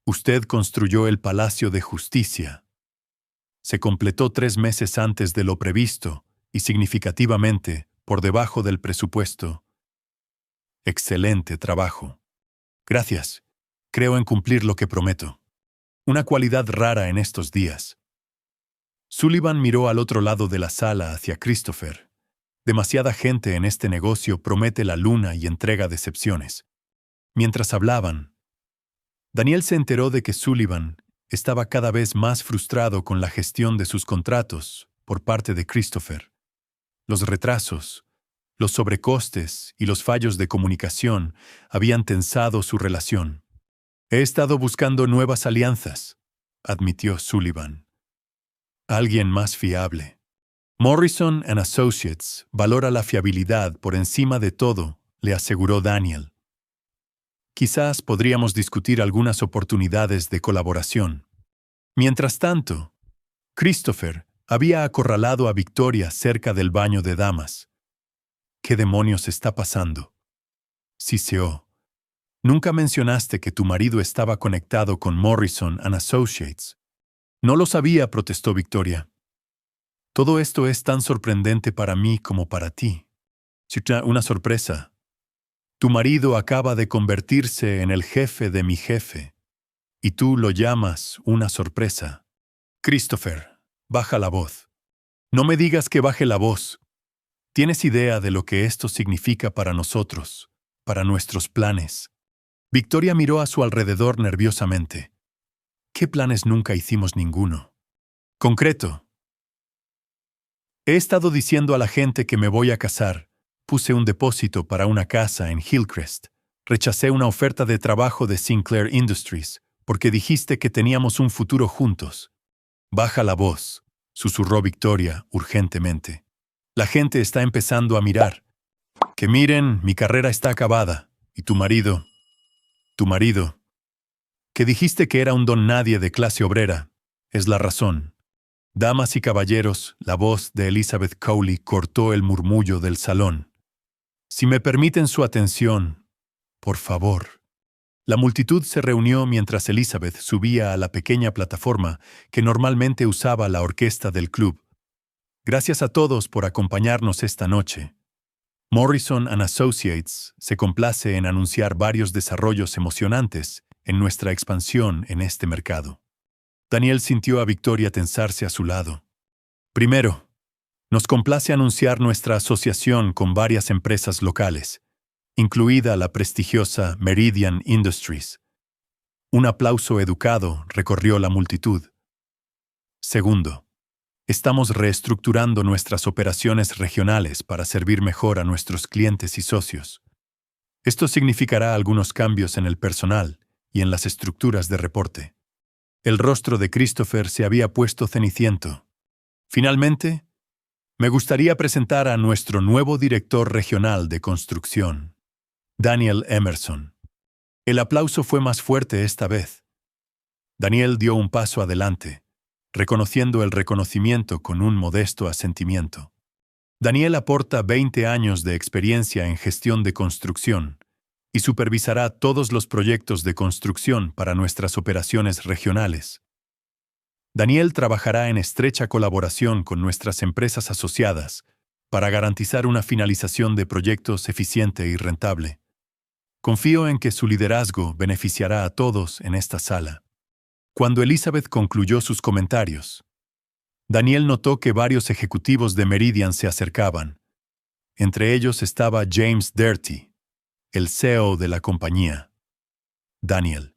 Usted construyó el Palacio de Justicia. Se completó 3 meses antes de lo previsto y significativamente por debajo del presupuesto. Excelente trabajo. Gracias. Creo en cumplir lo que prometo. Una cualidad rara en estos días. Sullivan miró al otro lado de la sala hacia Christopher. Demasiada gente en este negocio promete la luna y entrega decepciones. Mientras hablaban, Daniel se enteró de que Sullivan estaba cada vez más frustrado con la gestión de sus contratos por parte de Christopher. Los retrasos, los sobrecostes y los fallos de comunicación habían tensado su relación. He estado buscando nuevas alianzas, admitió Sullivan. Alguien más fiable. Morrison & Associates valora la fiabilidad por encima de todo, le aseguró Daniel. Quizás podríamos discutir algunas oportunidades de colaboración. Mientras tanto, Christopher había acorralado a Victoria cerca del baño de damas. ¿Qué demonios está pasando? Siseó. Nunca mencionaste que tu marido estaba conectado con Morrison & Associates. No lo sabía, protestó Victoria. Todo esto es tan sorprendente para mí como para ti. Una sorpresa. Tu marido acaba de convertirse en el jefe de mi jefe, y tú lo llamas una sorpresa. Christopher, baja la voz. No me digas que baje la voz. ¿Tienes idea de lo que esto significa para nosotros, para nuestros planes? Victoria miró a su alrededor nerviosamente. ¿Qué planes? Nunca hicimos ninguno. Concreto. He estado diciendo a la gente que me voy a casar. Puse un depósito para una casa en Hillcrest. Rechacé una oferta de trabajo de Sinclair Industries, porque dijiste que teníamos un futuro juntos. Baja la voz, susurró Victoria urgentemente. La gente está empezando a mirar. Que miren, mi carrera está acabada. Y tu marido, que dijiste que era un don nadie de clase obrera, es la razón. Damas y caballeros, la voz de Elizabeth Cowley cortó el murmullo del salón. Si me permiten su atención, por favor. La multitud se reunió mientras Elizabeth subía a la pequeña plataforma que normalmente usaba la orquesta del club. Gracias a todos por acompañarnos esta noche. Morrison & Associates se complace en anunciar varios desarrollos emocionantes en nuestra expansión en este mercado. Daniel sintió a Victoria tensarse a su lado. Primero, nos complace anunciar nuestra asociación con varias empresas locales, incluida la prestigiosa Meridian Industries. Un aplauso educado recorrió la multitud. Segundo, estamos reestructurando nuestras operaciones regionales para servir mejor a nuestros clientes y socios. Esto significará algunos cambios en el personal y en las estructuras de reporte. El rostro de Christopher se había puesto ceniciento. Finalmente, me gustaría presentar a nuestro nuevo director regional de construcción, Daniel Emerson. El aplauso fue más fuerte esta vez. Daniel dio un paso adelante, reconociendo el reconocimiento con un modesto asentimiento. Daniel aporta 20 años de experiencia en gestión de construcción y supervisará todos los proyectos de construcción para nuestras operaciones regionales. Daniel trabajará en estrecha colaboración con nuestras empresas asociadas para garantizar una finalización de proyectos eficiente y rentable. Confío en que su liderazgo beneficiará a todos en esta sala. Cuando Elizabeth concluyó sus comentarios, Daniel notó que varios ejecutivos de Meridian se acercaban. Entre ellos estaba James Doherty, el CEO de la compañía. Daniel.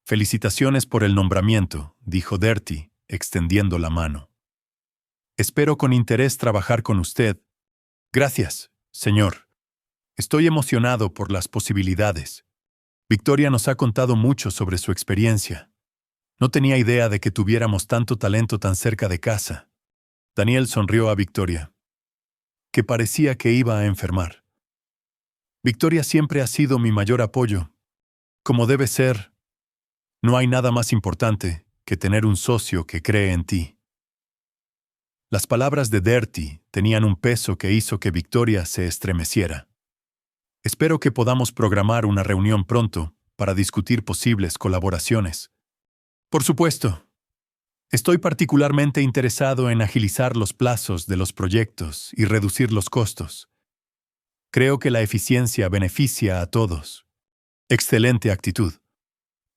Felicitaciones por el nombramiento, dijo Doherty, extendiendo la mano. Espero con interés trabajar con usted. Gracias, señor. Estoy emocionado por las posibilidades. Victoria nos ha contado mucho sobre su experiencia. No tenía idea de que tuviéramos tanto talento tan cerca de casa. Daniel sonrió a Victoria, que parecía que iba a enfermar. Victoria siempre ha sido mi mayor apoyo. Como debe ser, no hay nada más importante que tener un socio que cree en ti. Las palabras de Doherty tenían un peso que hizo que Victoria se estremeciera. Espero que podamos programar una reunión pronto para discutir posibles colaboraciones. Por supuesto. Estoy particularmente interesado en agilizar los plazos de los proyectos y reducir los costos. Creo que la eficiencia beneficia a todos. Excelente actitud.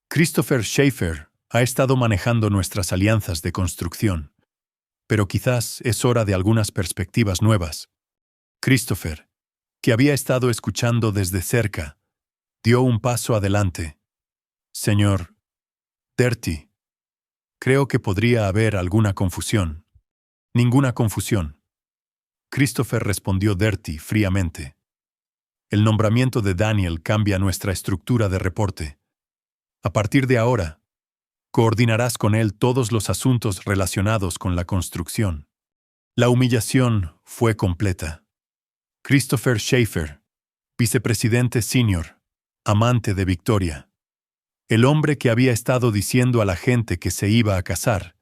Christopher Schaefer ha estado manejando nuestras alianzas de construcción, pero quizás es hora de algunas perspectivas nuevas. Christopher, que había estado escuchando desde cerca, dio un paso adelante. Señor Doherty, creo que podría haber alguna confusión. Ninguna confusión. Christopher respondió Doherty fríamente. El nombramiento de Daniel cambia nuestra estructura de reporte. A partir de ahora, coordinarás con él todos los asuntos relacionados con la construcción. La humillación fue completa. Christopher Schaefer, vicepresidente senior, amante de Victoria. El hombre que había estado diciendo a la gente que se iba a casar,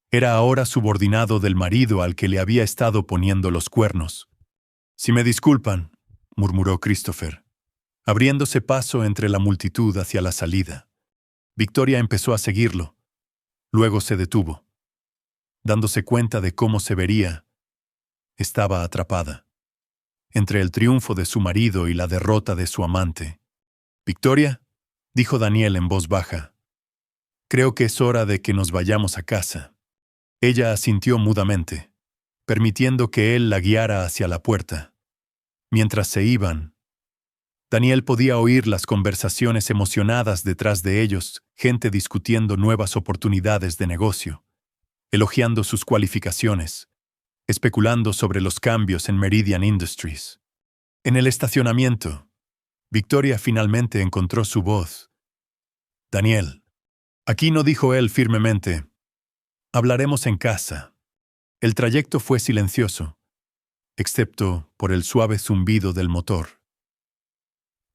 era ahora subordinado del marido al que le había estado poniendo los cuernos. Si me disculpan, murmuró Christopher, abriéndose paso entre la multitud hacia la salida. Victoria empezó a seguirlo. Luego se detuvo. Dándose cuenta de cómo se vería, estaba atrapada entre el triunfo de su marido y la derrota de su amante. «Victoria», dijo Daniel en voz baja, «creo que es hora de que nos vayamos a casa». Ella asintió mudamente, permitiendo que él la guiara hacia la puerta. Mientras se iban, Daniel podía oír las conversaciones emocionadas detrás de ellos, gente discutiendo nuevas oportunidades de negocio, elogiando sus cualificaciones, especulando sobre los cambios en Meridian Industries. En el estacionamiento, Victoria finalmente encontró su voz. «Daniel», Aquí no, dijo él firmemente. Hablaremos en casa. El trayecto fue silencioso, excepto por el suave zumbido del motor.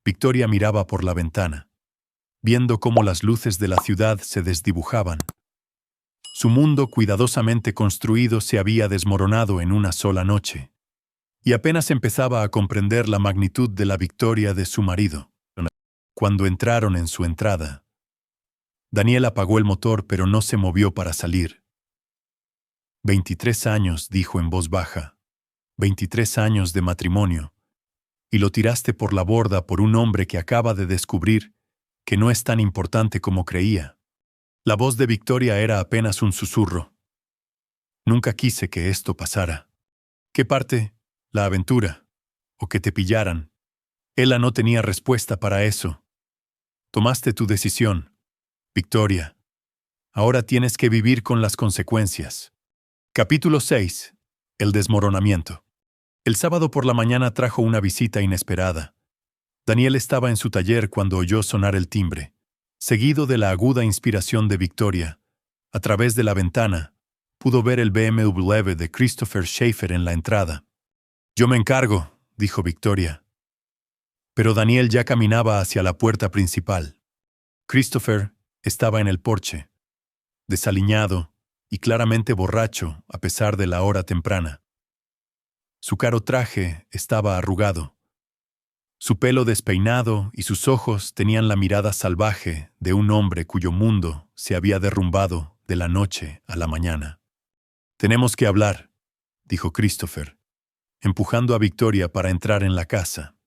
Victoria miraba por la ventana, viendo cómo las luces de la ciudad se desdibujaban. Su mundo cuidadosamente construido se había desmoronado en una sola noche, y apenas empezaba a comprender la magnitud de la victoria de su marido. Cuando entraron en su entrada, Daniel apagó el motor pero no se movió para salir. 23 años, dijo en voz baja, 23 años de matrimonio, y lo tiraste por la borda por un hombre que acaba de descubrir que no es tan importante como creía. La voz de Victoria era apenas un susurro. Nunca quise que esto pasara. ¿Qué parte? ¿La aventura? ¿O que te pillaran? Ella no tenía respuesta para eso. Tomaste tu decisión, Victoria. Ahora tienes que vivir con las consecuencias. Capítulo 6. El desmoronamiento. El sábado por la mañana trajo una visita inesperada. Daniel estaba en su taller cuando oyó sonar el timbre, seguido de la aguda inspiración de Victoria. A través de la ventana, pudo ver el BMW de Christopher Schaefer en la entrada. «Yo me encargo», dijo Victoria. Pero Daniel ya caminaba hacia la puerta principal. Christopher estaba en el porche, desaliñado y claramente borracho a pesar de la hora temprana. Su caro traje estaba arrugado. Su pelo despeinado y sus ojos tenían la mirada salvaje de un hombre cuyo mundo se había derrumbado de la noche a la mañana. «Tenemos que hablar», dijo Christopher, empujando a Victoria para entrar en la casa.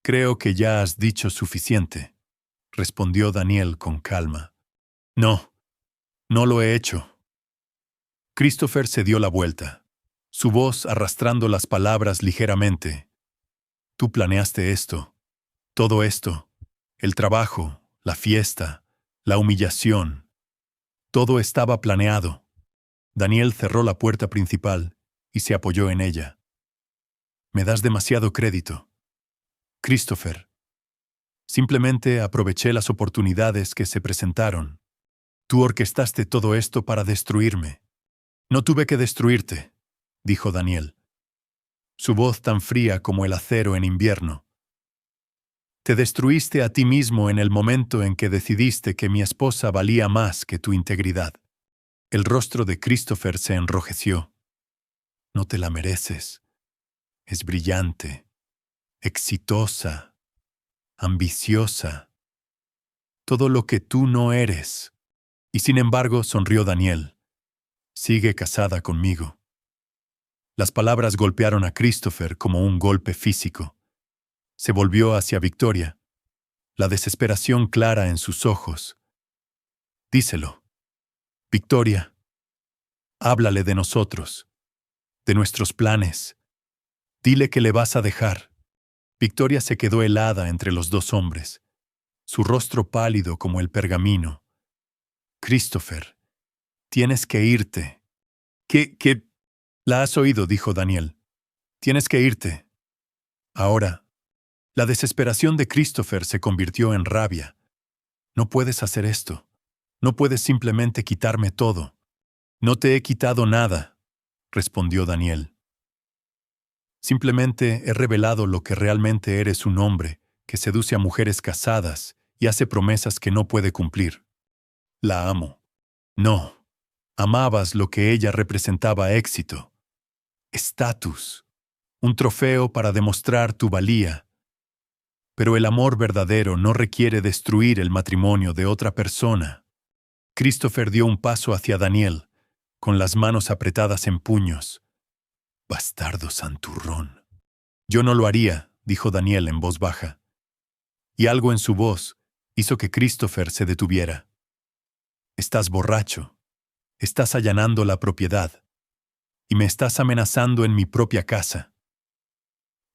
«Creo que ya has dicho suficiente», respondió Daniel con calma. «No, no lo he hecho». Christopher se dio la vuelta, su voz arrastrando las palabras ligeramente. «Tú planeaste esto, todo esto, el trabajo, la fiesta, la humillación. Todo estaba planeado». Daniel cerró la puerta principal y se apoyó en ella. «Me das demasiado crédito, Christopher. Simplemente aproveché las oportunidades que se presentaron. Tú orquestaste todo esto para destruirme». «No tuve que destruirte», dijo Daniel, su voz tan fría como el acero en invierno. «Te destruiste a ti mismo en el momento en que decidiste que mi esposa valía más que tu integridad». El rostro de Christopher se enrojeció. «No te la mereces. Es brillante, exitosa, ambiciosa. Todo lo que tú no eres». Y sin embargo, sonrió Daniel. «Sigue casada conmigo». Las palabras golpearon a Christopher como un golpe físico. Se volvió hacia Victoria, la desesperación clara en sus ojos. «Díselo, Victoria. Háblale de nosotros, de nuestros planes. Dile que le vas a dejar». Victoria se quedó helada entre los dos hombres, su rostro pálido como el pergamino. «Christopher, tienes que irte». ¿Qué? «La has oído», dijo Daniel. «Tienes que irte. Ahora». La desesperación de Christopher se convirtió en rabia. «No puedes hacer esto. No puedes simplemente quitarme todo». «No te he quitado nada», respondió Daniel. «Simplemente he revelado lo que realmente eres, un hombre que seduce a mujeres casadas y hace promesas que no puede cumplir. La amo». «No, amabas lo que ella representaba: éxito, estatus, un trofeo para demostrar tu valía. Pero el amor verdadero no requiere destruir el matrimonio de otra persona». Christopher dio un paso hacia Daniel, con las manos apretadas en puños. «Bastardo santurrón». «Yo no lo haría», dijo Daniel en voz baja. Y algo en su voz hizo que Christopher se detuviera. «Estás borracho. Estás allanando la propiedad. Y me estás amenazando en mi propia casa».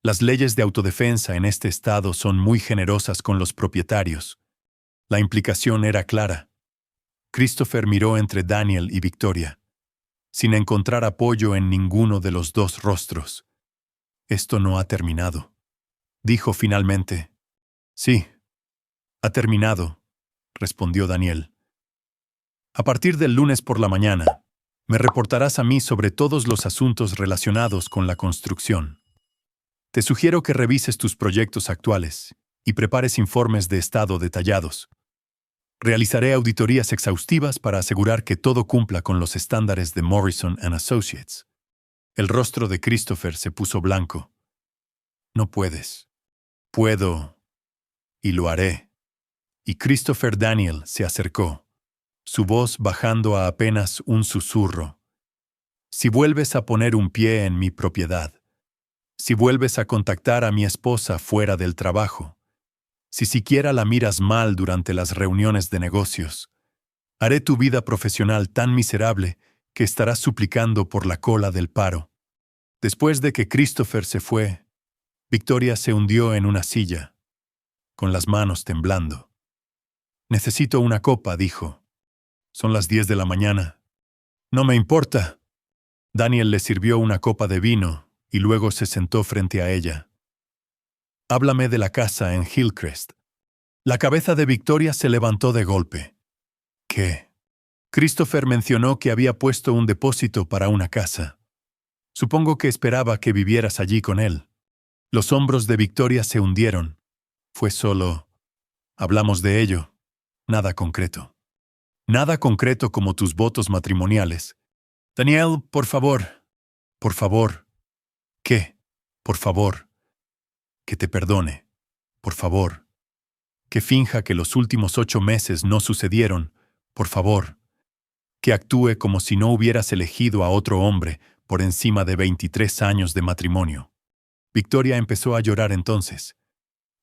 Las leyes de autodefensa en este estado son muy generosas con los propietarios. La implicación era clara. Christopher miró entre Daniel y Victoria, sin encontrar apoyo en ninguno de los dos rostros. «Esto no ha terminado», dijo finalmente. «Sí, ha terminado», respondió Daniel. A partir del lunes por la mañana, me reportarás a mí sobre todos los asuntos relacionados con la construcción. Te sugiero que revises tus proyectos actuales y prepares informes de estado detallados. Realizaré auditorías exhaustivas para asegurar que todo cumpla con los estándares de Morrison & Associates. El rostro de Christopher se puso blanco. No puedes. Puedo. Y lo haré. Y Christopher Daniel se acercó, su voz bajando a apenas un susurro. Si vuelves a poner un pie en mi propiedad, si vuelves a contactar a mi esposa fuera del trabajo, si siquiera la miras mal durante las reuniones de negocios, haré tu vida profesional tan miserable que estarás suplicando por la cola del paro. Después de que Christopher se fue, Victoria se hundió en una silla, con las manos temblando. Necesito una copa, dijo. Son las 10 de la mañana. No me importa. Daniel le sirvió una copa de vino y luego se sentó frente a ella. Háblame de la casa en Hillcrest. La cabeza de Victoria se levantó de golpe. ¿Qué? Christopher mencionó que había puesto un depósito para una casa. Supongo que esperaba que vivieras allí con él. Los hombros de Victoria se hundieron. Fue solo... Hablamos de ello. Nada concreto. Nada concreto como tus votos matrimoniales. Daniel, por favor. Por favor. ¿Qué? Por favor. Que te perdone. Por favor. Que finja que los últimos 8 meses no sucedieron. Por favor. Que actúe como si no hubieras elegido a otro hombre por encima de 23 años de matrimonio. Victoria empezó a llorar entonces,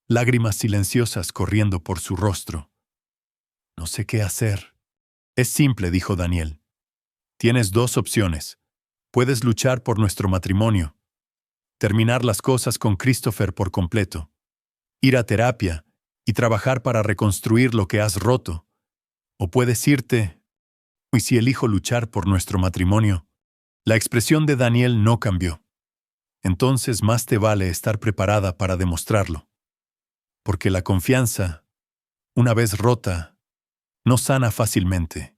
lágrimas silenciosas corriendo por su rostro. No sé qué hacer. Es simple, dijo Daniel. Tienes 2 opciones. Puedes luchar por nuestro matrimonio, terminar las cosas con Christopher por completo, ir a terapia y trabajar para reconstruir lo que has roto. O puedes irte, y si elijo luchar por nuestro matrimonio. La expresión de Daniel no cambió. Entonces más te vale estar preparada para demostrarlo. Porque la confianza, una vez rota, no sana fácilmente.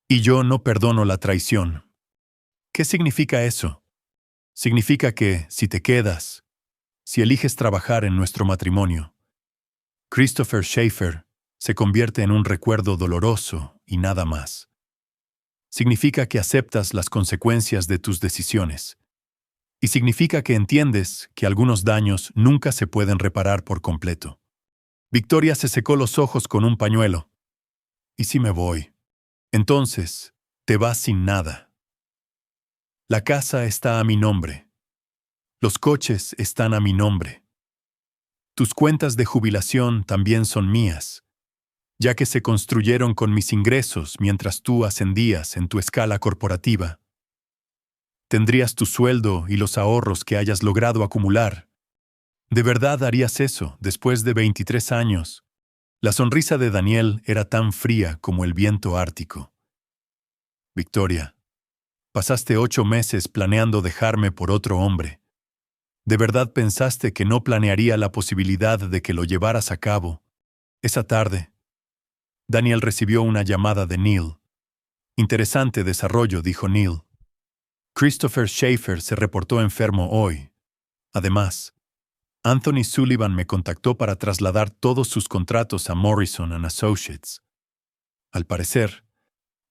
Y yo no perdono la traición. ¿Qué significa eso? Significa que, si te quedas, si eliges trabajar en nuestro matrimonio, Christopher Schaefer se convierte en un recuerdo doloroso y nada más. Significa que aceptas las consecuencias de tus decisiones. Y significa que entiendes que algunos daños nunca se pueden reparar por completo. Victoria se secó los ojos con un pañuelo. ¿Y si me voy? Entonces, te vas sin nada. La casa está a mi nombre. Los coches están a mi nombre. Tus cuentas de jubilación también son mías, ya que se construyeron con mis ingresos mientras tú ascendías en tu escala corporativa. Tendrías tu sueldo y los ahorros que hayas logrado acumular. ¿De verdad harías eso después de 23 años? La sonrisa de Daniel era tan fría como el viento ártico. Victoria, pasaste 8 meses planeando dejarme por otro hombre. ¿De verdad pensaste que no planearía la posibilidad de que lo llevaras a cabo? Esa tarde, Daniel recibió una llamada de Neil. Interesante desarrollo, dijo Neil. Christopher Schaefer se reportó enfermo hoy. Además, Anthony Sullivan me contactó para trasladar todos sus contratos a Morrison & Associates. Al parecer,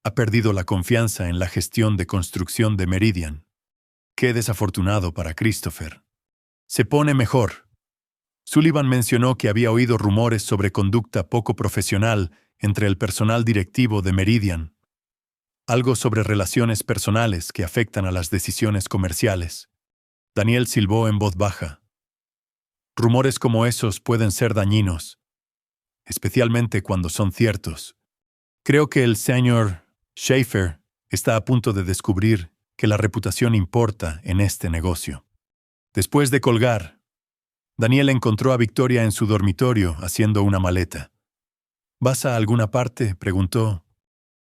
ha perdido la confianza en la gestión de construcción de Meridian. Qué desafortunado para Christopher. Se pone mejor. Sullivan mencionó que había oído rumores sobre conducta poco profesional entre el personal directivo de Meridian. Algo sobre relaciones personales que afectan a las decisiones comerciales. Daniel silbó en voz baja. Rumores como esos pueden ser dañinos, especialmente cuando son ciertos. Creo que el señor Schaefer está a punto de descubrir que la reputación importa en este negocio. Después de colgar, Daniel encontró a Victoria en su dormitorio haciendo una maleta. ¿Vas a alguna parte?, preguntó.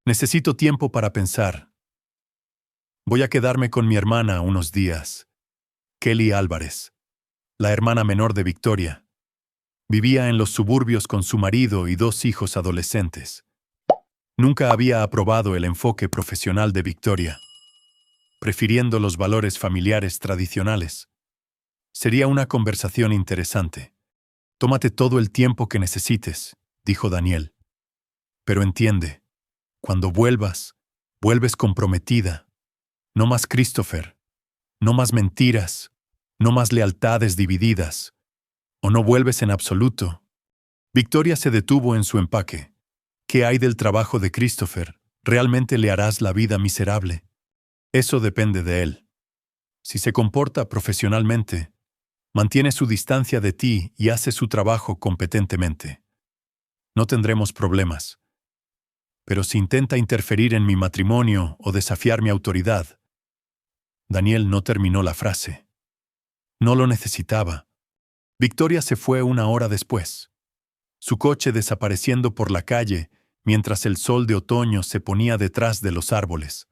Necesito tiempo para pensar. Voy a quedarme con mi hermana unos días. Kelly Álvarez, la hermana menor de Victoria. Vivía en los suburbios con su marido y 2 hijos adolescentes. Nunca había aprobado el enfoque profesional de Victoria, prefiriendo los valores familiares tradicionales. Sería una conversación interesante. Tómate todo el tiempo que necesites, dijo Daniel. Pero entiende, cuando vuelvas, vuelves comprometida. No más Christopher, no más mentiras, no más lealtades divididas. O no vuelves en absoluto. Victoria se detuvo en su empaque. ¿Qué hay del trabajo de Christopher? ¿Realmente le harás la vida miserable? Eso depende de él. Si se comporta profesionalmente, mantiene su distancia de ti y hace su trabajo competentemente, no tendremos problemas. Pero si intenta interferir en mi matrimonio o desafiar mi autoridad... Daniel no terminó la frase. No lo necesitaba. Victoria se fue 1 hora después. Su coche desapareciendo por la calle mientras el sol de otoño se ponía detrás de los árboles.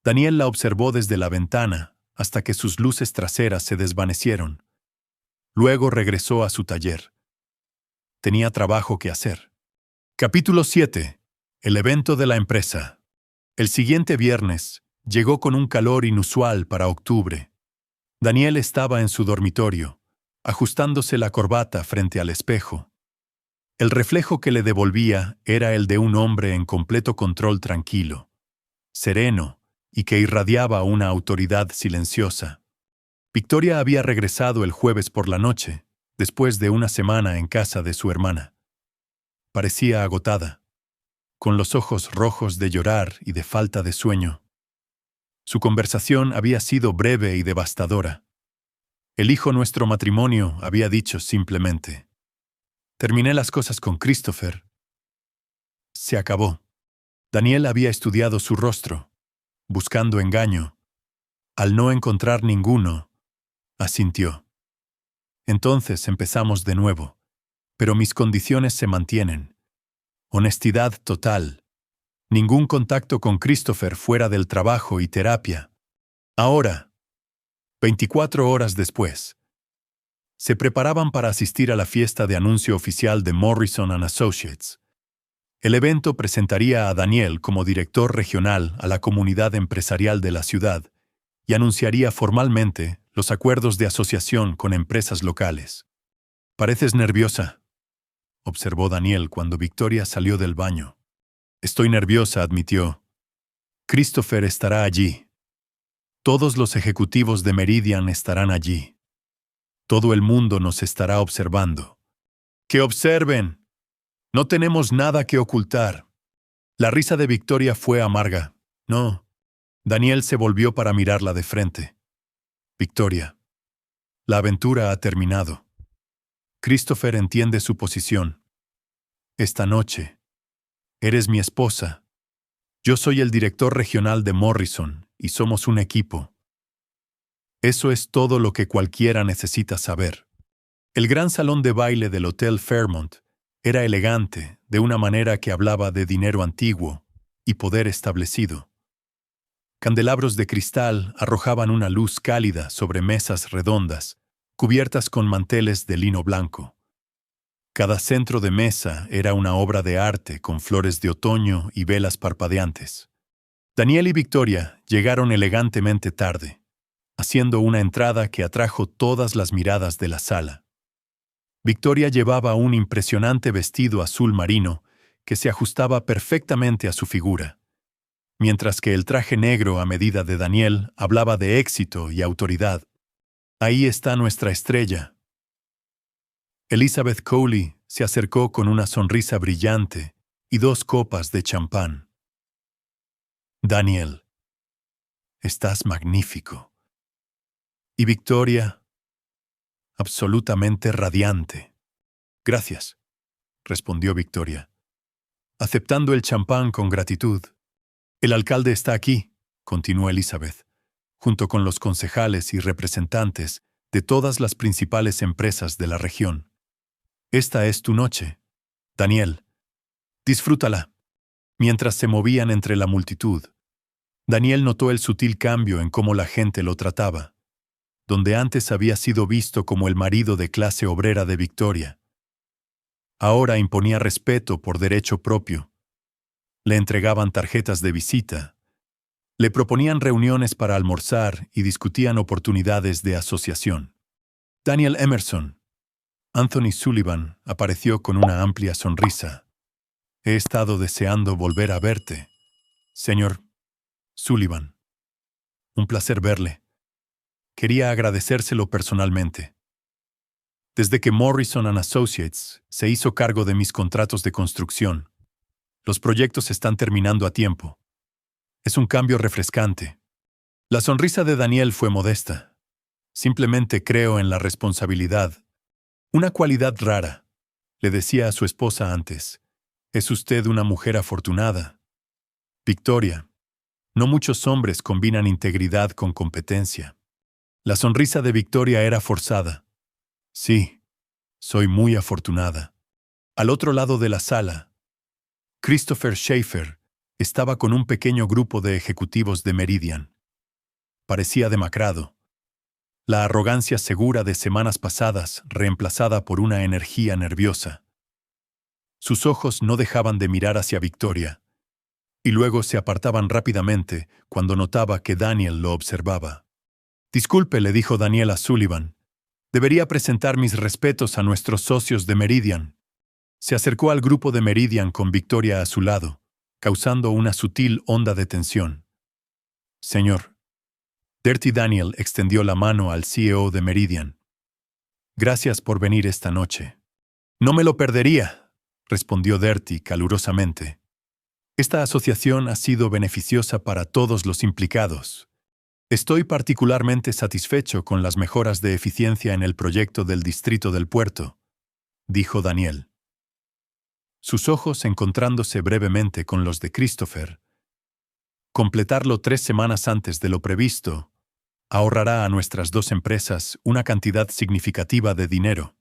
Daniel la observó desde la ventana hasta que sus luces traseras se desvanecieron. Luego regresó a su taller. Tenía trabajo que hacer. Capítulo 7. El evento de la empresa. El siguiente viernes llegó con un calor inusual para octubre. Daniel estaba en su dormitorio, ajustándose la corbata frente al espejo. El reflejo que le devolvía era el de un hombre en completo control, tranquilo, sereno y que irradiaba una autoridad silenciosa. Victoria había regresado el jueves por la noche, después de una semana en casa de su hermana. Parecía agotada, con los ojos rojos de llorar y de falta de sueño. Su conversación había sido breve y devastadora. Elijo nuestro matrimonio, había dicho simplemente. Terminé las cosas con Christopher. Se acabó. Daniel había estudiado su rostro, buscando engaño. Al no encontrar ninguno, asintió. Entonces empezamos de nuevo, pero mis condiciones se mantienen. Honestidad total. Ningún contacto con Christopher fuera del trabajo y terapia. Ahora, 24 horas después, se preparaban para asistir a la fiesta de anuncio oficial de Morrison & Associates. El evento presentaría a Daniel como director regional a la comunidad empresarial de la ciudad y anunciaría formalmente los acuerdos de asociación con empresas locales. «Pareces nerviosa», observó Daniel cuando Victoria salió del baño. «Estoy nerviosa», admitió. «Christopher estará allí. Todos los ejecutivos de Meridian estarán allí. Todo el mundo nos estará observando». «¡Que observen! No tenemos nada que ocultar». La risa de Victoria fue amarga. «No». Daniel se volvió para mirarla de frente. «Victoria, la aventura ha terminado. Christopher entiende su posición. Esta noche, eres mi esposa. Yo soy el director regional de Morrison y somos un equipo. Eso es todo lo que cualquiera necesita saber». El gran salón de baile del Hotel Fairmont era elegante, de una manera que hablaba de dinero antiguo y poder establecido. Candelabros de cristal arrojaban una luz cálida sobre mesas redondas, cubiertas con manteles de lino blanco. Cada centro de mesa era una obra de arte con flores de otoño y velas parpadeantes. Daniel y Victoria llegaron elegantemente tarde, haciendo una entrada que atrajo todas las miradas de la sala. Victoria llevaba un impresionante vestido azul marino que se ajustaba perfectamente a su figura, mientras que el traje negro a medida de Daniel hablaba de éxito y autoridad. «Ahí está nuestra estrella». Elizabeth Cowley se acercó con una sonrisa brillante y 2 copas de champán. «Daniel, estás magnífico». Y Victoria, absolutamente radiante. «Gracias», respondió Victoria, aceptando el champán con gratitud. «El alcalde está aquí», continuó Elizabeth, junto con los concejales y representantes de todas las principales empresas de la región. «Esta es tu noche, Daniel. Disfrútala». Mientras se movían entre la multitud, Daniel notó el sutil cambio en cómo la gente lo trataba. Donde antes había sido visto como el marido de clase obrera de Victoria, ahora imponía respeto por derecho propio. Le entregaban tarjetas de visita. Le proponían reuniones para almorzar y discutían oportunidades de asociación. Daniel Emerson. Anthony Sullivan apareció con una amplia sonrisa. He estado deseando volver a verte, señor Sullivan. Un placer verle. Quería agradecérselo personalmente. Desde que Morrison & Associates se hizo cargo de mis contratos de construcción, los proyectos están terminando a tiempo. Es un cambio refrescante. La sonrisa de Daniel fue modesta. Simplemente creo en la responsabilidad. Una cualidad rara. Le decía a su esposa antes. Es usted una mujer afortunada. Victoria. No muchos hombres combinan integridad con competencia. La sonrisa de Victoria era forzada. Sí, soy muy afortunada. Al otro lado de la sala, Christopher Schaefer estaba con un pequeño grupo de ejecutivos de Meridian. Parecía demacrado. La arrogancia segura de semanas pasadas reemplazada por una energía nerviosa. Sus ojos no dejaban de mirar hacia Victoria, y luego se apartaban rápidamente cuando notaba que Daniel lo observaba. Disculpe, le dijo Daniel a Sullivan. Debería presentar mis respetos a nuestros socios de Meridian. Se acercó al grupo de Meridian con Victoria a su lado, causando una sutil onda de tensión. Señor. Dirty Daniel extendió la mano al CEO de Meridian. Gracias por venir esta noche. No me lo perdería, respondió Dirty calurosamente. Esta asociación ha sido beneficiosa para todos los implicados. Estoy particularmente satisfecho con las mejoras de eficiencia en el proyecto del Distrito del Puerto, dijo Daniel. Sus ojos encontrándose brevemente con los de Christopher. Completarlo 3 semanas antes de lo previsto ahorrará a nuestras dos empresas una cantidad significativa de dinero.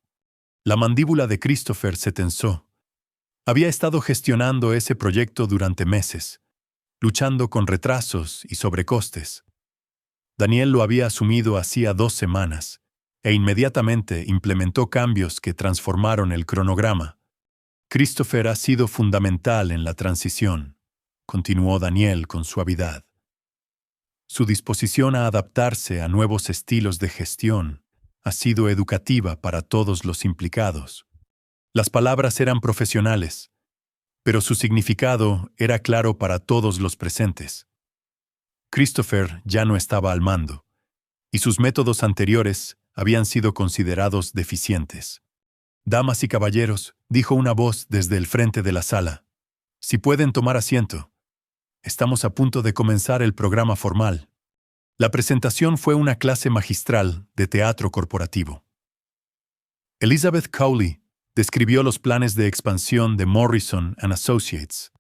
La mandíbula de Christopher se tensó. Había estado gestionando ese proyecto durante meses, luchando con retrasos y sobrecostes. Daniel lo había asumido hacía 2 semanas, e inmediatamente implementó cambios que transformaron el cronograma. Christopher ha sido fundamental en la transición, continuó Daniel con suavidad. Su disposición a adaptarse a nuevos estilos de gestión ha sido educativa para todos los implicados. Las palabras eran profesionales, pero su significado era claro para todos los presentes. Christopher ya no estaba al mando, y sus métodos anteriores habían sido considerados deficientes. Damas y caballeros, dijo una voz desde el frente de la sala. Si pueden tomar asiento. Estamos a punto de comenzar el programa formal. La presentación fue una clase magistral de teatro corporativo. Elizabeth Cowley describió los planes de expansión de Morrison & Associates,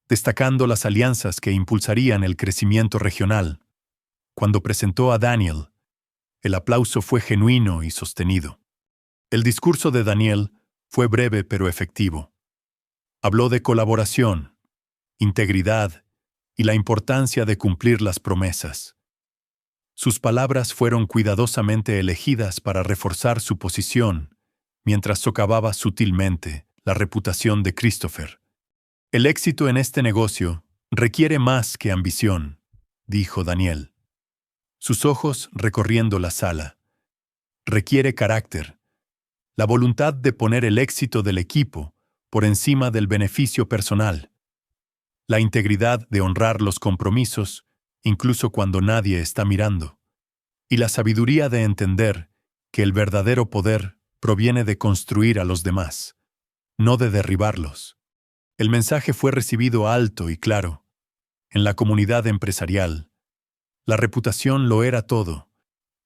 destacando las alianzas que impulsarían el crecimiento regional. Cuando presentó a Daniel, el aplauso fue genuino y sostenido. El discurso de Daniel fue breve pero efectivo. Habló de colaboración, integridad y la importancia de cumplir las promesas. Sus palabras fueron cuidadosamente elegidas para reforzar su posición, mientras socavaba sutilmente la reputación de Christopher. El éxito en este negocio requiere más que ambición, dijo Daniel. Sus ojos recorriendo la sala. Requiere carácter, la voluntad de poner el éxito del equipo por encima del beneficio personal, la integridad de honrar los compromisos incluso cuando nadie está mirando, y la sabiduría de entender que el verdadero poder proviene de construir a los demás, no de derribarlos. El mensaje fue recibido alto y claro. En la comunidad empresarial, la reputación lo era todo,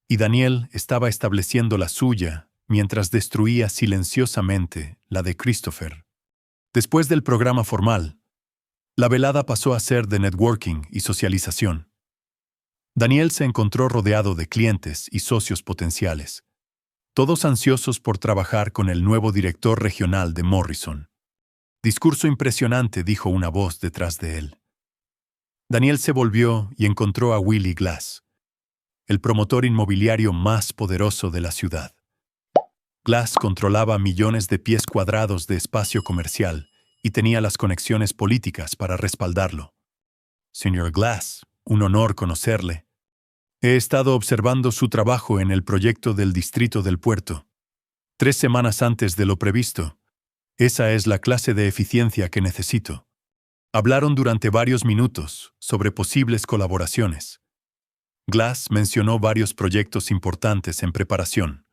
y Daniel estaba estableciendo la suya mientras destruía silenciosamente la de Christopher. Después del programa formal, la velada pasó a ser de networking y socialización. Daniel se encontró rodeado de clientes y socios potenciales, todos ansiosos por trabajar con el nuevo director regional de Morrison. Discurso impresionante, dijo una voz detrás de él. Daniel se volvió y encontró a Willie Glass, el promotor inmobiliario más poderoso de la ciudad. Glass controlaba millones de pies cuadrados de espacio comercial y tenía las conexiones políticas para respaldarlo. Señor Glass, un honor conocerle. He estado observando su trabajo en el proyecto del Distrito del Puerto. 3 semanas antes de lo previsto. Esa es la clase de eficiencia que necesito. Hablaron durante varios minutos sobre posibles colaboraciones. Glass mencionó varios proyectos importantes en preparación,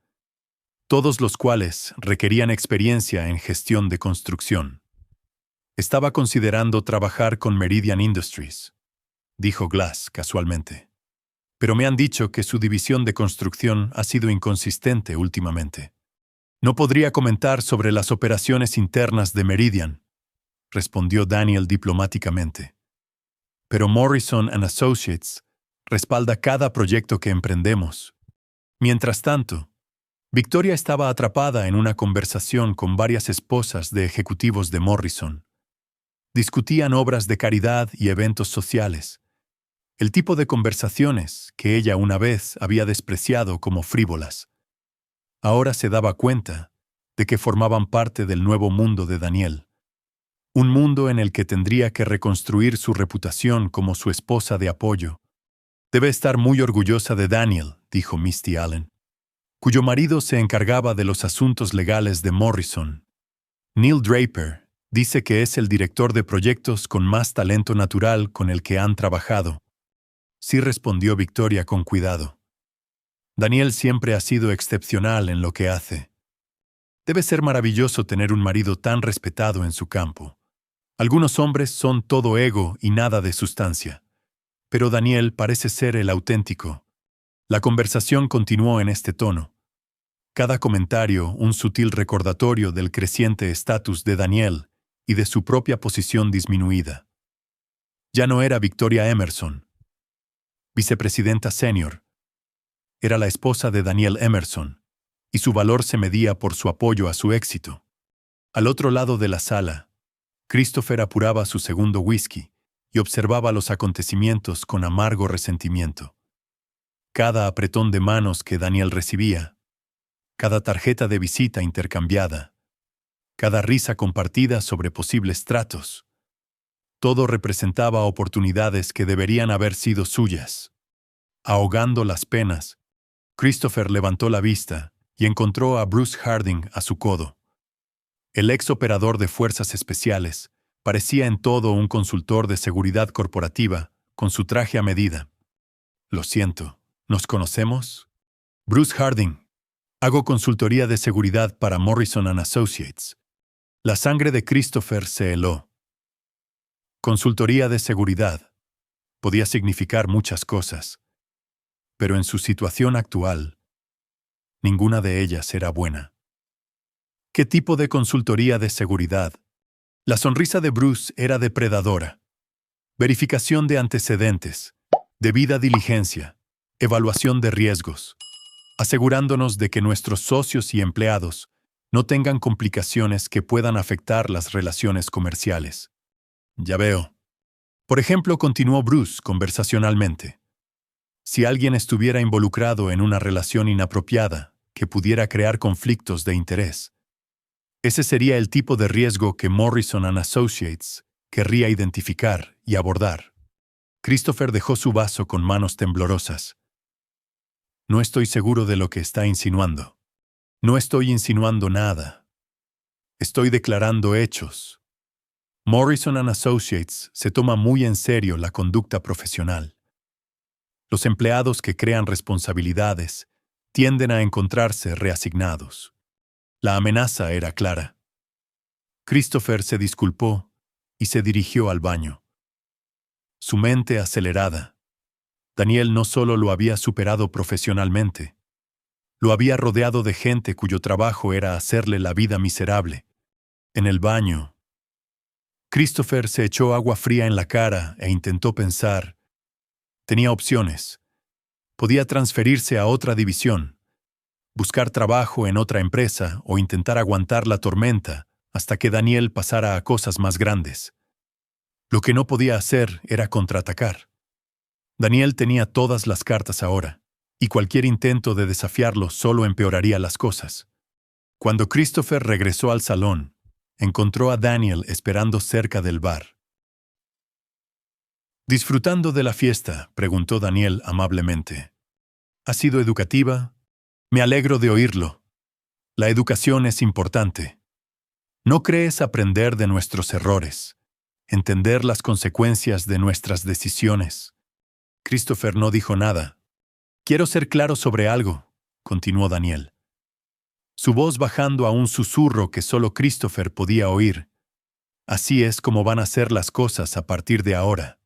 todos los cuales requerían experiencia en gestión de construcción. Estaba considerando trabajar con Meridian Industries, dijo Glass casualmente. Pero me han dicho que su división de construcción ha sido inconsistente últimamente. No podría comentar sobre las operaciones internas de Meridian, respondió Daniel diplomáticamente. Pero Morrison & Associates respalda cada proyecto que emprendemos. Mientras tanto, Victoria estaba atrapada en una conversación con varias esposas de ejecutivos de Morrison. Discutían obras de caridad y eventos sociales, el tipo de conversaciones que ella una vez había despreciado como frívolas. Ahora se daba cuenta de que formaban parte del nuevo mundo de Daniel, un mundo en el que tendría que reconstruir su reputación como su esposa de apoyo. Debe estar muy orgullosa de Daniel, dijo Misty Allen, cuyo marido se encargaba de los asuntos legales de Morrison. Neil Draper dice que es el director de proyectos con más talento natural con el que han trabajado. Sí, respondió Victoria con cuidado. Daniel siempre ha sido excepcional en lo que hace. Debe ser maravilloso tener un marido tan respetado en su campo. Algunos hombres son todo ego y nada de sustancia. Pero Daniel parece ser el auténtico. La conversación continuó en este tono. Cada comentario un sutil recordatorio del creciente estatus de Daniel y de su propia posición disminuida. Ya no era Victoria Emerson, vicepresidenta senior. Era la esposa de Daniel Emerson, y su valor se medía por su apoyo a su éxito. Al otro lado de la sala, Christopher apuraba su segundo whisky y observaba los acontecimientos con amargo resentimiento. Cada apretón de manos que Daniel recibía, cada tarjeta de visita intercambiada, cada risa compartida sobre posibles tratos, todo representaba oportunidades que deberían haber sido suyas. Ahogando las penas, Christopher levantó la vista y encontró a Bruce Harding a su codo. El ex operador de fuerzas especiales parecía en todo un consultor de seguridad corporativa, con su traje a medida. Lo siento, ¿nos conocemos? Bruce Harding. Hago consultoría de seguridad para Morrison & Associates. La sangre de Christopher se heló. Consultoría de seguridad. Podía significar muchas cosas. Pero en su situación actual, ninguna de ellas era buena. ¿Qué tipo de consultoría de seguridad? La sonrisa de Bruce era depredadora. Verificación de antecedentes, debida diligencia, evaluación de riesgos, asegurándonos de que nuestros socios y empleados no tengan complicaciones que puedan afectar las relaciones comerciales. Ya veo. Por ejemplo, continuó Bruce conversacionalmente. Si alguien estuviera involucrado en una relación inapropiada que pudiera crear conflictos de interés, ese sería el tipo de riesgo que Morrison & Associates querría identificar y abordar. Christopher dejó su vaso con manos temblorosas. No estoy seguro de lo que está insinuando. No estoy insinuando nada. Estoy declarando hechos. Morrison & Associates se toma muy en serio la conducta profesional. Los empleados que crean responsabilidades tienden a encontrarse reasignados. La amenaza era clara. Christopher se disculpó y se dirigió al baño. Su mente acelerada. Daniel no solo lo había superado profesionalmente, lo había rodeado de gente cuyo trabajo era hacerle la vida miserable. En el baño, Christopher se echó agua fría en la cara e intentó pensar. Tenía opciones. Podía transferirse a otra división, buscar trabajo en otra empresa o intentar aguantar la tormenta hasta que Daniel pasara a cosas más grandes. Lo que no podía hacer era contraatacar. Daniel tenía todas las cartas ahora, y cualquier intento de desafiarlo solo empeoraría las cosas. Cuando Christopher regresó al salón, encontró a Daniel esperando cerca del bar. ¿Disfrutando de la fiesta?, preguntó Daniel amablemente. ¿Ha sido educativa? Me alegro de oírlo. La educación es importante. ¿No crees aprender de nuestros errores, entender las consecuencias de nuestras decisiones? Christopher no dijo nada. Quiero ser claro sobre algo, continuó Daniel, su voz bajando a un susurro que solo Christopher podía oír. Así es como van a ser las cosas a partir de ahora.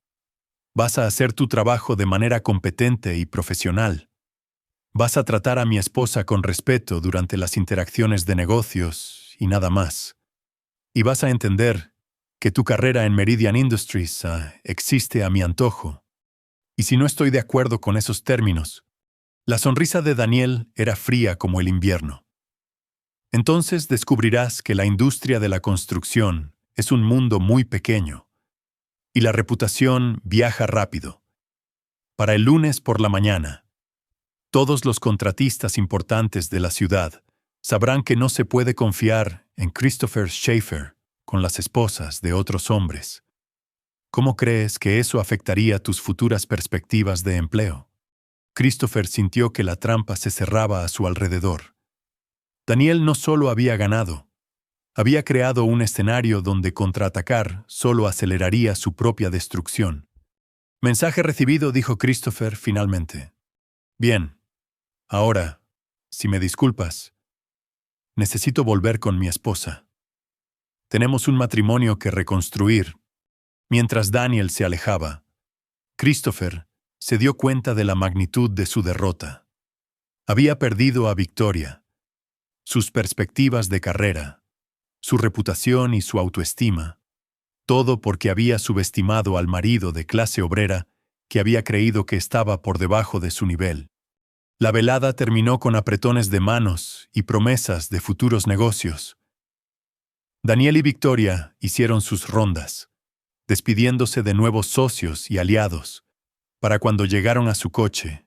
Vas a hacer tu trabajo de manera competente y profesional. Vas a tratar a mi esposa con respeto durante las interacciones de negocios y nada más. Y vas a entender que tu carrera en Meridian Industries existe a mi antojo. Y si no estoy de acuerdo con esos términos, la sonrisa de Daniel era fría como el invierno. Entonces descubrirás que la industria de la construcción es un mundo muy pequeño, y la reputación viaja rápido. Para el lunes por la mañana, todos los contratistas importantes de la ciudad sabrán que no se puede confiar en Christopher Schaefer con las esposas de otros hombres. ¿Cómo crees que eso afectaría tus futuras perspectivas de empleo? Christopher sintió que la trampa se cerraba a su alrededor. Daniel no solo había ganado, había creado un escenario donde contraatacar solo aceleraría su propia destrucción. Mensaje recibido, dijo Christopher finalmente. Bien. Ahora, si me disculpas, necesito volver con mi esposa. Tenemos un matrimonio que reconstruir. Mientras Daniel se alejaba, Christopher se dio cuenta de la magnitud de su derrota. Había perdido a Victoria, sus perspectivas de carrera, su reputación y su autoestima, todo porque había subestimado al marido de clase obrera que había creído que estaba por debajo de su nivel. La velada terminó con apretones de manos y promesas de futuros negocios. Daniel y Victoria hicieron sus rondas, despidiéndose de nuevos socios y aliados. Para cuando llegaron a su coche,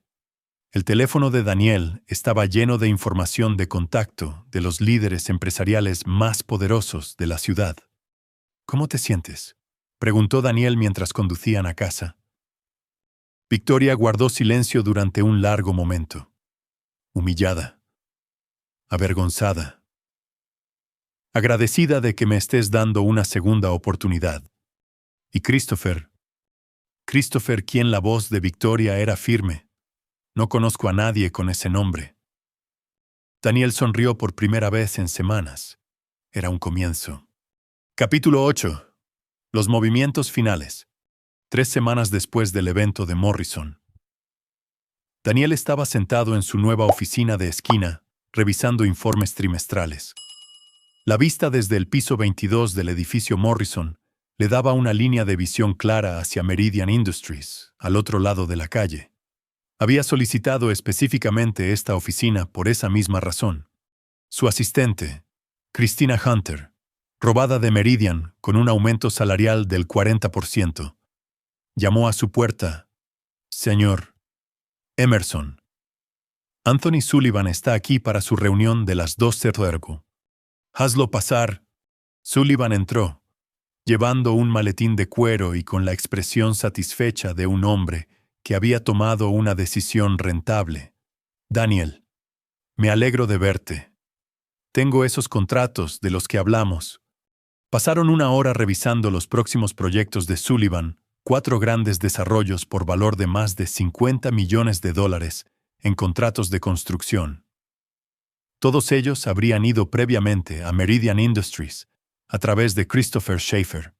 el teléfono de Daniel estaba lleno de información de contacto de los líderes empresariales más poderosos de la ciudad. ¿Cómo te sientes?, preguntó Daniel mientras conducían a casa. Victoria guardó silencio durante un largo momento. Humillada, avergonzada, agradecida de que me estés dando una segunda oportunidad. Y Christopher, quien la voz de Victoria era firme. No conozco a nadie con ese nombre. Daniel sonrió por primera vez en semanas. Era un comienzo. Capítulo 8. Los movimientos finales. 3 semanas después del evento de Morrison. Daniel estaba sentado en su nueva oficina de esquina, revisando informes trimestrales. La vista desde el piso 22 del edificio Morrison le daba una línea de visión clara hacia Meridian Industries, al otro lado de la calle. Había solicitado específicamente esta oficina por esa misma razón. Su asistente, Christina Hunter, robada de Meridian con un aumento salarial del 40%, llamó a su puerta. Señor Emerson, Anthony Sullivan está aquí para su reunión de las 12:00. Hazlo pasar. Sullivan entró, llevando un maletín de cuero y con la expresión satisfecha de un hombre que había tomado una decisión rentable. Daniel, me alegro de verte. Tengo esos contratos de los que hablamos. Pasaron una hora revisando los próximos proyectos de Sullivan, 4 grandes desarrollos por valor de más de $50 millones en contratos de construcción. Todos ellos habrían ido previamente a Meridian Industries, a través de Christopher Schaefer.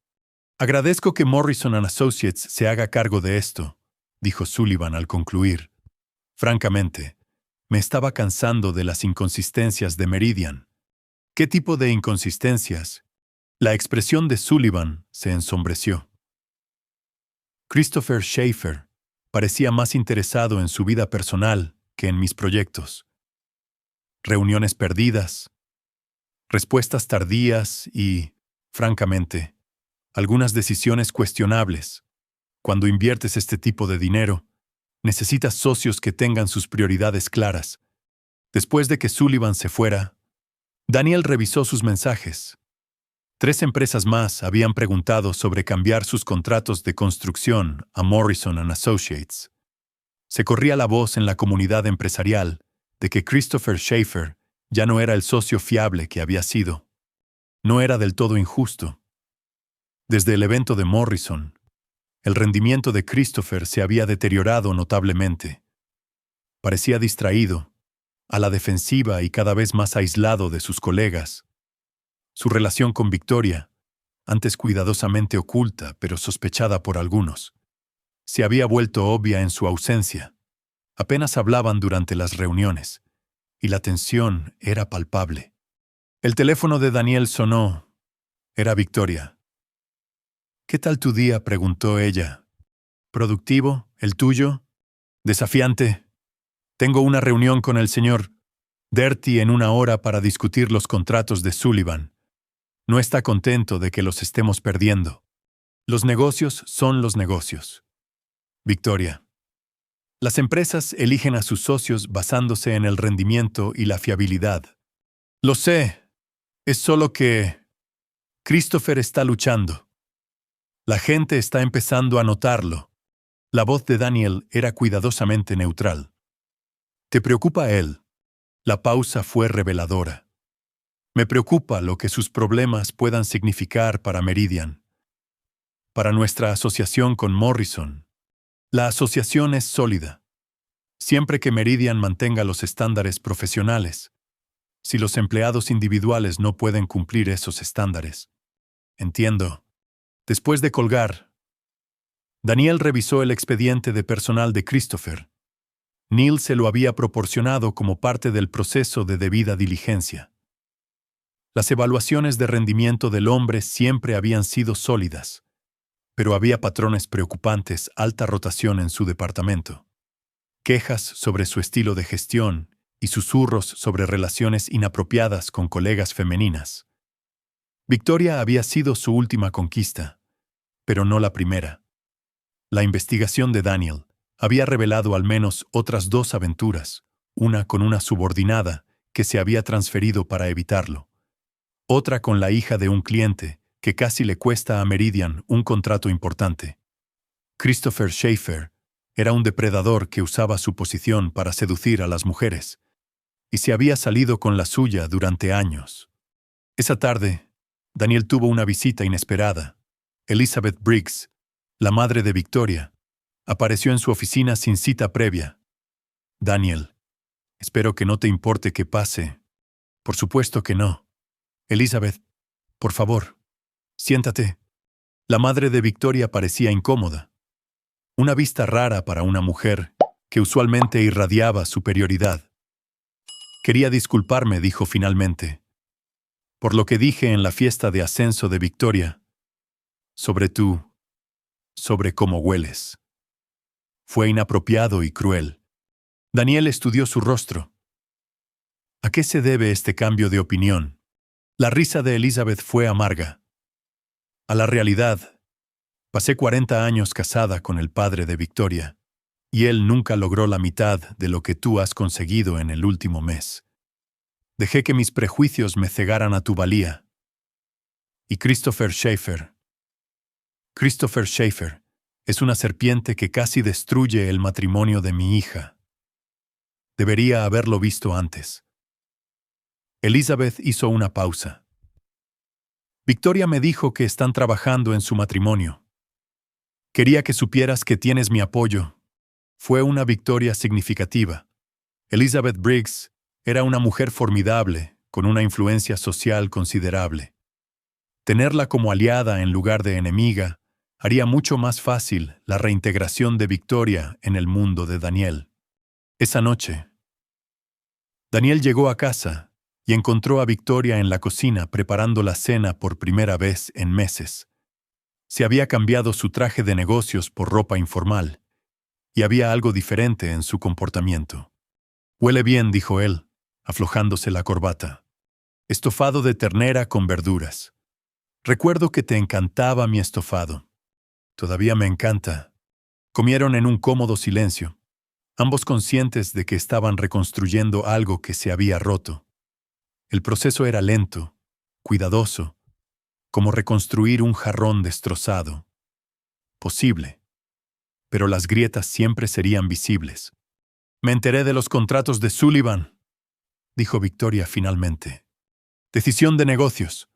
Agradezco que Morrison & Associates se haga cargo de esto, dijo Sullivan al concluir. Francamente, me estaba cansando de las inconsistencias de Meridian. ¿Qué tipo de inconsistencias? La expresión de Sullivan se ensombreció. Christopher Schaefer parecía más interesado en su vida personal que en mis proyectos. Reuniones perdidas, respuestas tardías y, francamente, algunas decisiones cuestionables. Cuando inviertes este tipo de dinero, necesitas socios que tengan sus prioridades claras. Después de que Sullivan se fuera, Daniel revisó sus mensajes. 3 empresas más habían preguntado sobre cambiar sus contratos de construcción a Morrison & Associates. Se corría la voz en la comunidad empresarial de que Christopher Schaefer ya no era el socio fiable que había sido. No era del todo injusto. Desde el evento de Morrison, el rendimiento de Christopher se había deteriorado notablemente. Parecía distraído, a la defensiva y cada vez más aislado de sus colegas. Su relación con Victoria, antes cuidadosamente oculta pero sospechada por algunos, se había vuelto obvia en su ausencia. Apenas hablaban durante las reuniones, y la tensión era palpable. El teléfono de Daniel sonó. Era Victoria. «¿Qué tal tu día?», preguntó ella. «¿Productivo? ¿El tuyo? ¿Desafiante? Tengo una reunión con el señor Derty en 1 hora para discutir los contratos de Sullivan. No está contento de que los estemos perdiendo. Los negocios son los negocios». Victoria. Las empresas eligen a sus socios basándose en el rendimiento y la fiabilidad. Lo sé. Es solo que Christopher está luchando. La gente está empezando a notarlo. La voz de Daniel era cuidadosamente neutral. ¿Te preocupa él? La pausa fue reveladora. Me preocupa lo que sus problemas puedan significar para Meridian. Para nuestra asociación con Morrison. La asociación es sólida. Siempre que Meridian mantenga los estándares profesionales. Si los empleados individuales no pueden cumplir esos estándares. Entiendo. Después de colgar, Daniel revisó el expediente de personal de Christopher. Neil se lo había proporcionado como parte del proceso de debida diligencia. Las evaluaciones de rendimiento del hombre siempre habían sido sólidas, pero había patrones preocupantes, alta rotación en su departamento, quejas sobre su estilo de gestión y susurros sobre relaciones inapropiadas con colegas femeninas. Victoria había sido su última conquista, pero no la primera. La investigación de Daniel había revelado al menos otras 2 aventuras, una con una subordinada que se había transferido para evitarlo, otra con la hija de un cliente que casi le cuesta a Meridian un contrato importante. Christopher Schaefer era un depredador que usaba su posición para seducir a las mujeres, y se había salido con la suya durante años. Esa tarde, Daniel tuvo una visita inesperada. Elizabeth Briggs, la madre de Victoria, apareció en su oficina sin cita previa. «Daniel, espero que no te importe que pase». «Por supuesto que no. Elizabeth, por favor, siéntate». La madre de Victoria parecía incómoda. Una vista rara para una mujer que usualmente irradiaba superioridad. «Quería disculparme», dijo finalmente, «por lo que dije en la fiesta de ascenso de Victoria. Sobre cómo hueles. Fue inapropiado y cruel». Daniel estudió su rostro. ¿A qué se debe este cambio de opinión? La risa de Elizabeth fue amarga. A la realidad. Pasé 40 años casada con el padre de Victoria, y él nunca logró la mitad de lo que tú has conseguido en el último mes. Dejé que mis prejuicios me cegaran a tu valía. Y Christopher Schaefer es una serpiente que casi destruye el matrimonio de mi hija. Debería haberlo visto antes. Elizabeth hizo una pausa. Victoria me dijo que están trabajando en su matrimonio. Quería que supieras que tienes mi apoyo. Fue una victoria significativa. Elizabeth Briggs era una mujer formidable, con una influencia social considerable. Tenerla como aliada en lugar de enemiga haría mucho más fácil la reintegración de Victoria en el mundo de Daniel. Esa noche, Daniel llegó a casa y encontró a Victoria en la cocina preparando la cena por primera vez en meses. Se había cambiado su traje de negocios por ropa informal, y había algo diferente en su comportamiento. «Huele bien», dijo él, aflojándose la corbata. «Estofado de ternera con verduras. Recuerdo que te encantaba mi estofado. Todavía me encanta». Comieron en un cómodo silencio, ambos conscientes de que estaban reconstruyendo algo que se había roto. El proceso era lento, cuidadoso, como reconstruir un jarrón destrozado. Posible, pero las grietas siempre serían visibles. Me enteré de los contratos de Sullivan, dijo Victoria finalmente. Decisión de negocios.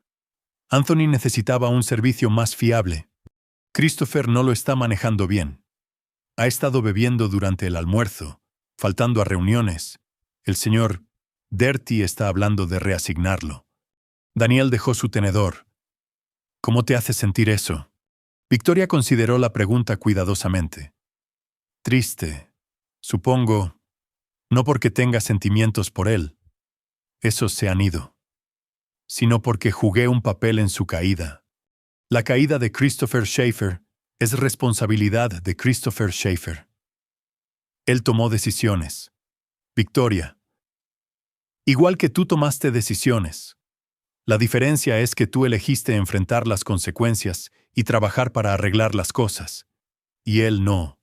Anthony necesitaba un servicio más fiable. Christopher no lo está manejando bien. Ha estado bebiendo durante el almuerzo, faltando a reuniones. El señor Dirty está hablando de reasignarlo. Daniel dejó su tenedor. ¿Cómo te hace sentir eso? Victoria consideró la pregunta cuidadosamente. Triste, supongo, no porque tenga sentimientos por él. Esos se han ido. Sino porque jugué un papel en su caída. La caída de Christopher Schaefer es responsabilidad de Christopher Schaefer. Él tomó decisiones. Victoria. Igual que tú tomaste decisiones. La diferencia es que tú elegiste enfrentar las consecuencias y trabajar para arreglar las cosas. Y él no.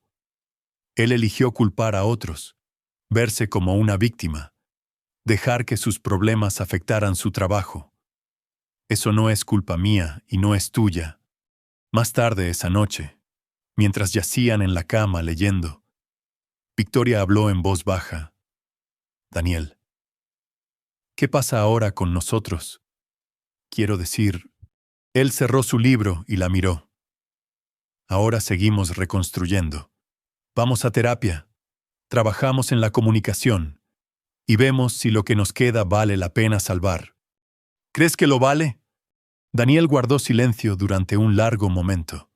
Él eligió culpar a otros, verse como una víctima, dejar que sus problemas afectaran su trabajo. Eso no es culpa mía y no es tuya. Más tarde esa noche, mientras yacían en la cama leyendo, Victoria habló en voz baja. Daniel, ¿qué pasa ahora con nosotros? Quiero decir, él cerró su libro y la miró. Ahora seguimos reconstruyendo. Vamos a terapia, trabajamos en la comunicación y vemos si lo que nos queda vale la pena salvar. ¿Crees que lo vale? Daniel guardó silencio durante un largo momento.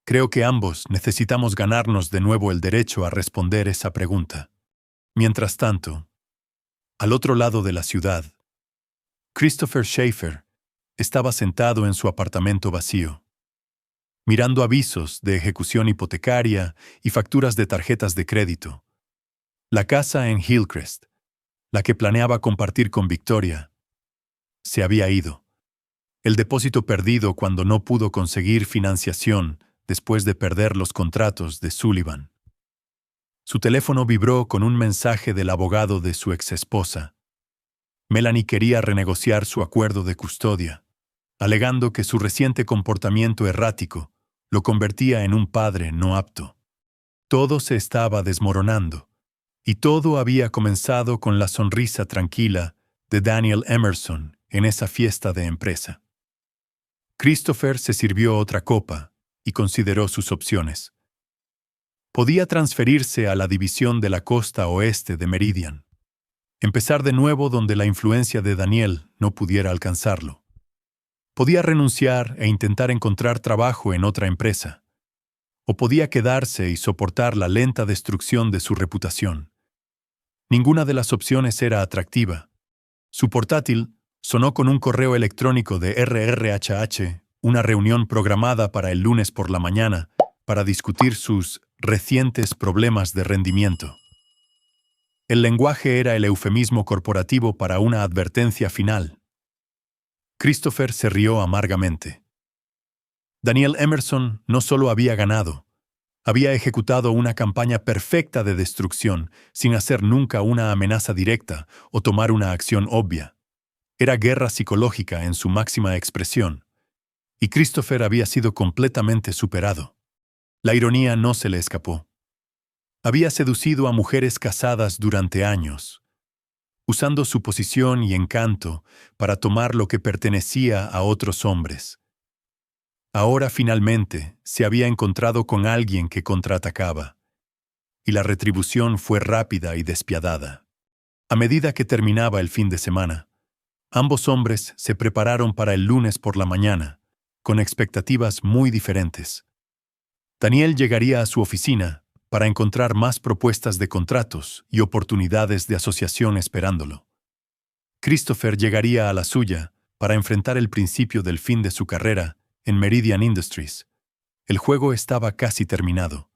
Creo que ambos necesitamos ganarnos de nuevo el derecho a responder esa pregunta. Mientras tanto, al otro lado de la ciudad, Christopher Schaefer estaba sentado en su apartamento vacío, mirando avisos de ejecución hipotecaria y facturas de tarjetas de crédito. La casa en Hillcrest, la que planeaba compartir con Victoria, se había ido. El depósito perdido cuando no pudo conseguir financiación después de perder los contratos de Sullivan. Su teléfono vibró con un mensaje del abogado de su exesposa. Melanie quería renegociar su acuerdo de custodia, alegando que su reciente comportamiento errático lo convertía en un padre no apto. Todo se estaba desmoronando, y todo había comenzado con la sonrisa tranquila de Daniel Emerson en esa fiesta de empresa. Christopher se sirvió otra copa y consideró sus opciones. Podía transferirse a la división de la costa oeste de Meridian. Empezar de nuevo donde la influencia de Daniel no pudiera alcanzarlo. Podía renunciar e intentar encontrar trabajo en otra empresa. O podía quedarse y soportar la lenta destrucción de su reputación. Ninguna de las opciones era atractiva. Su portátil sonó con un correo electrónico de RRHH, una reunión programada para el lunes por la mañana para discutir sus recientes problemas de rendimiento. El lenguaje era el eufemismo corporativo para una advertencia final. Christopher se rió amargamente. Daniel Emerson no solo había ganado, había ejecutado una campaña perfecta de destrucción sin hacer nunca una amenaza directa o tomar una acción obvia. Era guerra psicológica en su máxima expresión, y Christopher había sido completamente superado. La ironía no se le escapó. Había seducido a mujeres casadas durante años, usando su posición y encanto para tomar lo que pertenecía a otros hombres. Ahora finalmente se había encontrado con alguien que contraatacaba, y la retribución fue rápida y despiadada. A medida que terminaba el fin de semana, ambos hombres se prepararon para el lunes por la mañana, con expectativas muy diferentes. Daniel llegaría a su oficina para encontrar más propuestas de contratos y oportunidades de asociación esperándolo. Christopher llegaría a la suya para enfrentar el principio del fin de su carrera en Meridian Industries. El juego estaba casi terminado,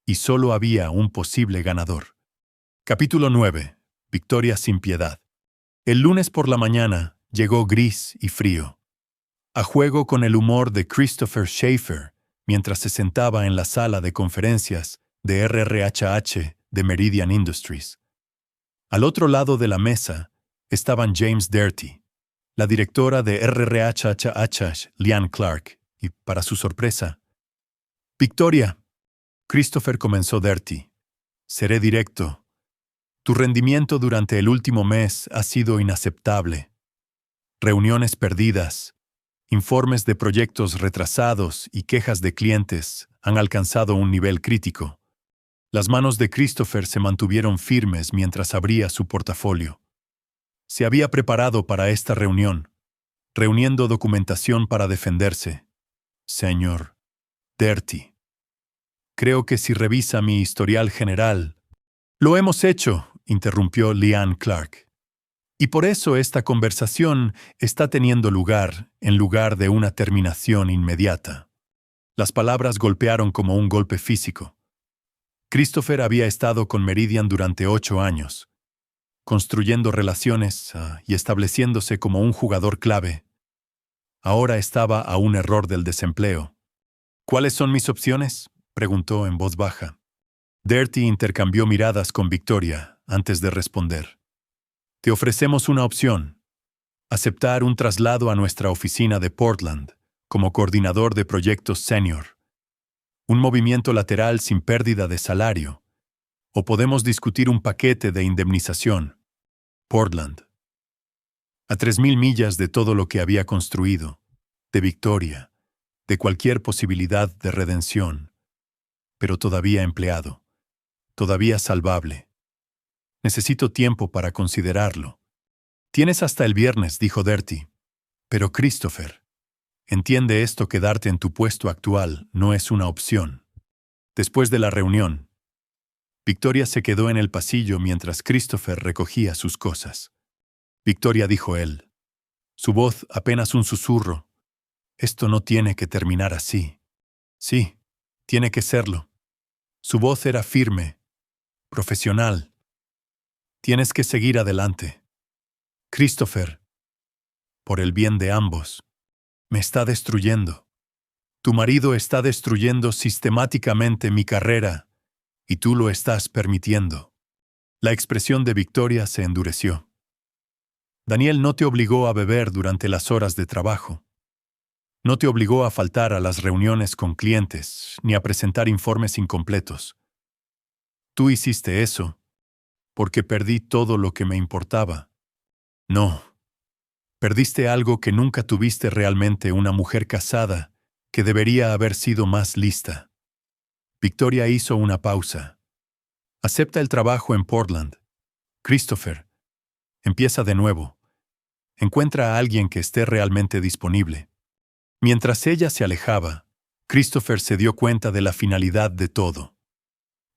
y solo había un posible ganador. Capítulo 9. Victoria sin piedad. El lunes por la mañana llegó gris y frío, a juego con el humor de Christopher Schaefer mientras se sentaba en la sala de conferencias de RRHH de Meridian Industries. Al otro lado de la mesa estaban James Dirty, la directora de RRHHH, Liane Clark, y, para su sorpresa, Victoria. Christopher comenzó Dirty. Seré directo. Tu rendimiento durante el último mes ha sido inaceptable. Reuniones perdidas, informes de proyectos retrasados y quejas de clientes han alcanzado un nivel crítico. Las manos de Christopher se mantuvieron firmes mientras abría su portafolio. Se había preparado para esta reunión, reuniendo documentación para defenderse. Señor Dirty, creo que si revisa mi historial general... Lo hemos hecho, interrumpió Liane Clark. Y por eso esta conversación está teniendo lugar en lugar de una terminación inmediata. Las palabras golpearon como un golpe físico. Christopher había estado con Meridian durante 8 años, construyendo relaciones y estableciéndose como un jugador clave. Ahora estaba a un error del desempleo. ¿Cuáles son mis opciones?, preguntó en voz baja. Dirty intercambió miradas con Victoria antes de responder. Te ofrecemos una opción: aceptar un traslado a nuestra oficina de Portland como coordinador de proyectos senior. Un movimiento lateral sin pérdida de salario. O podemos discutir un paquete de indemnización. Portland. A 3,000 millas de todo lo que había construido, de Victoria, de cualquier posibilidad de redención, pero todavía empleado, todavía salvable. Necesito tiempo para considerarlo. Tienes hasta el viernes, dijo Dirty. Pero Christopher, entiende esto: quedarte en tu puesto actual no es una opción. Después de la reunión, Victoria se quedó en el pasillo mientras Christopher recogía sus cosas. Victoria, dijo él, su voz apenas un susurro. Esto no tiene que terminar así. Sí, tiene que serlo. Su voz era firme, profesional. Tienes que seguir adelante. Christopher, por el bien de ambos, me está destruyendo. Tu marido está destruyendo sistemáticamente mi carrera y tú lo estás permitiendo. La expresión de Victoria se endureció. Daniel no te obligó a beber durante las horas de trabajo. No te obligó a faltar a las reuniones con clientes ni a presentar informes incompletos. Tú hiciste eso porque perdí todo lo que me importaba. No. Perdiste algo que nunca tuviste realmente: una mujer casada que debería haber sido más lista. Victoria hizo una pausa. Acepta el trabajo en Portland. Christopher, empieza de nuevo. Encuentra a alguien que esté realmente disponible. Mientras ella se alejaba, Christopher se dio cuenta de la finalidad de todo.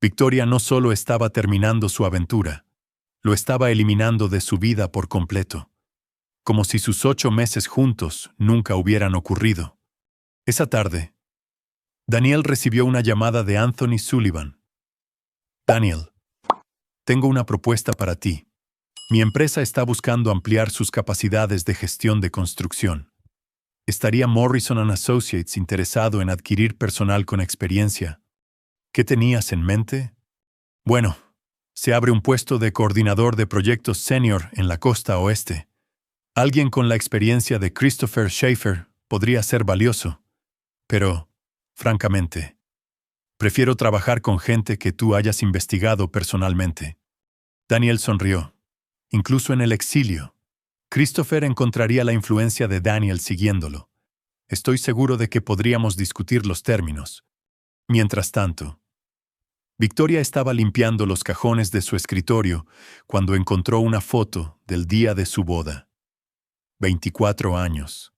Victoria no solo estaba terminando su aventura, lo estaba eliminando de su vida por completo. Como si sus 8 meses juntos nunca hubieran ocurrido. Esa tarde, Daniel recibió una llamada de Anthony Sullivan. Daniel, tengo una propuesta para ti. Mi empresa está buscando ampliar sus capacidades de gestión de construcción. ¿Estaría Morrison & Associates interesado en adquirir personal con experiencia? ¿Qué tenías en mente? Bueno, se abre un puesto de coordinador de proyectos senior en la costa oeste. Alguien con la experiencia de Christopher Schaefer podría ser valioso. Pero, francamente, prefiero trabajar con gente que tú hayas investigado personalmente. Daniel sonrió. Incluso en el exilio, Christopher encontraría la influencia de Daniel siguiéndolo. Estoy seguro de que podríamos discutir los términos. Mientras tanto, Victoria estaba limpiando los cajones de su escritorio cuando encontró una foto del día de su boda. 24 años,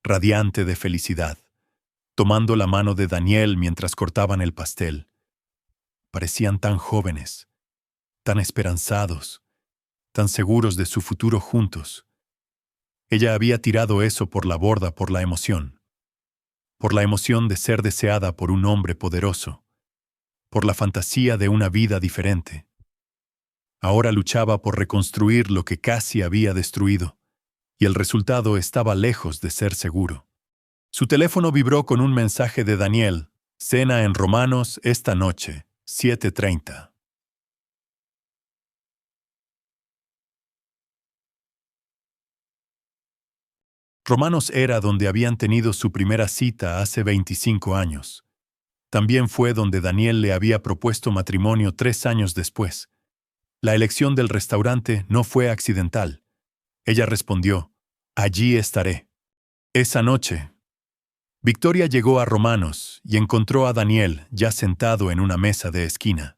radiante de felicidad, tomando la mano de Daniel mientras cortaban el pastel. Parecían tan jóvenes, tan esperanzados, tan seguros de su futuro juntos. Ella había tirado eso por la borda por la emoción de ser deseada por un hombre poderoso, por la fantasía de una vida diferente. Ahora luchaba por reconstruir lo que casi había destruido, y el resultado estaba lejos de ser seguro. Su teléfono vibró con un mensaje de Daniel: cena en Romanos esta noche, 7:30. Romanos era donde habían tenido su primera cita hace 25 años. También fue donde Daniel le había propuesto matrimonio 3 años después. La elección del restaurante no fue accidental. Ella respondió, «Allí estaré». Esa noche, Victoria llegó a Romanos y encontró a Daniel ya sentado en una mesa de esquina,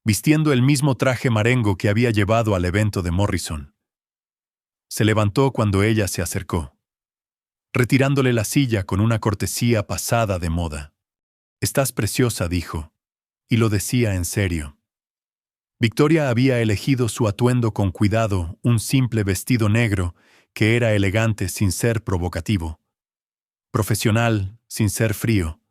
vistiendo el mismo traje marengo que había llevado al evento de Morrison. Se levantó cuando ella se acercó, retirándole la silla con una cortesía pasada de moda. «Estás preciosa», dijo, y lo decía en serio. Victoria había elegido su atuendo con cuidado, un simple vestido negro que era elegante sin ser provocativo, profesional sin ser frío.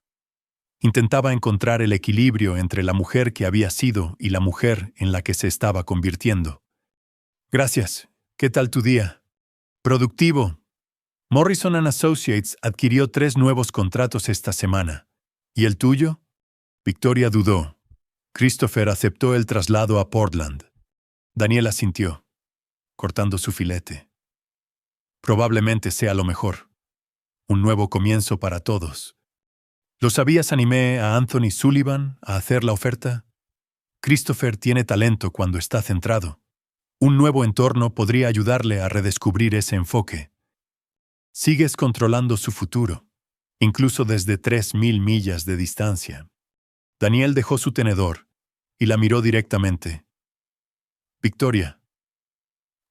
Intentaba encontrar el equilibrio entre la mujer que había sido y la mujer en la que se estaba convirtiendo. «Gracias. ¿Qué tal tu día?» «Productivo. Morrison & Associates adquirió 3 nuevos contratos esta semana. ¿Y el tuyo?» Victoria dudó. Christopher aceptó el traslado a Portland. Daniel asintió, cortando su filete. «Probablemente sea lo mejor. Un nuevo comienzo para todos». ¿Lo sabías? Animé a Anthony Sullivan a hacer la oferta. Christopher tiene talento cuando está centrado. Un nuevo entorno podría ayudarle a redescubrir ese enfoque. Sigues controlando su futuro, incluso desde 3.000 millas de distancia. Daniel dejó su tenedor y la miró directamente. «Victoria,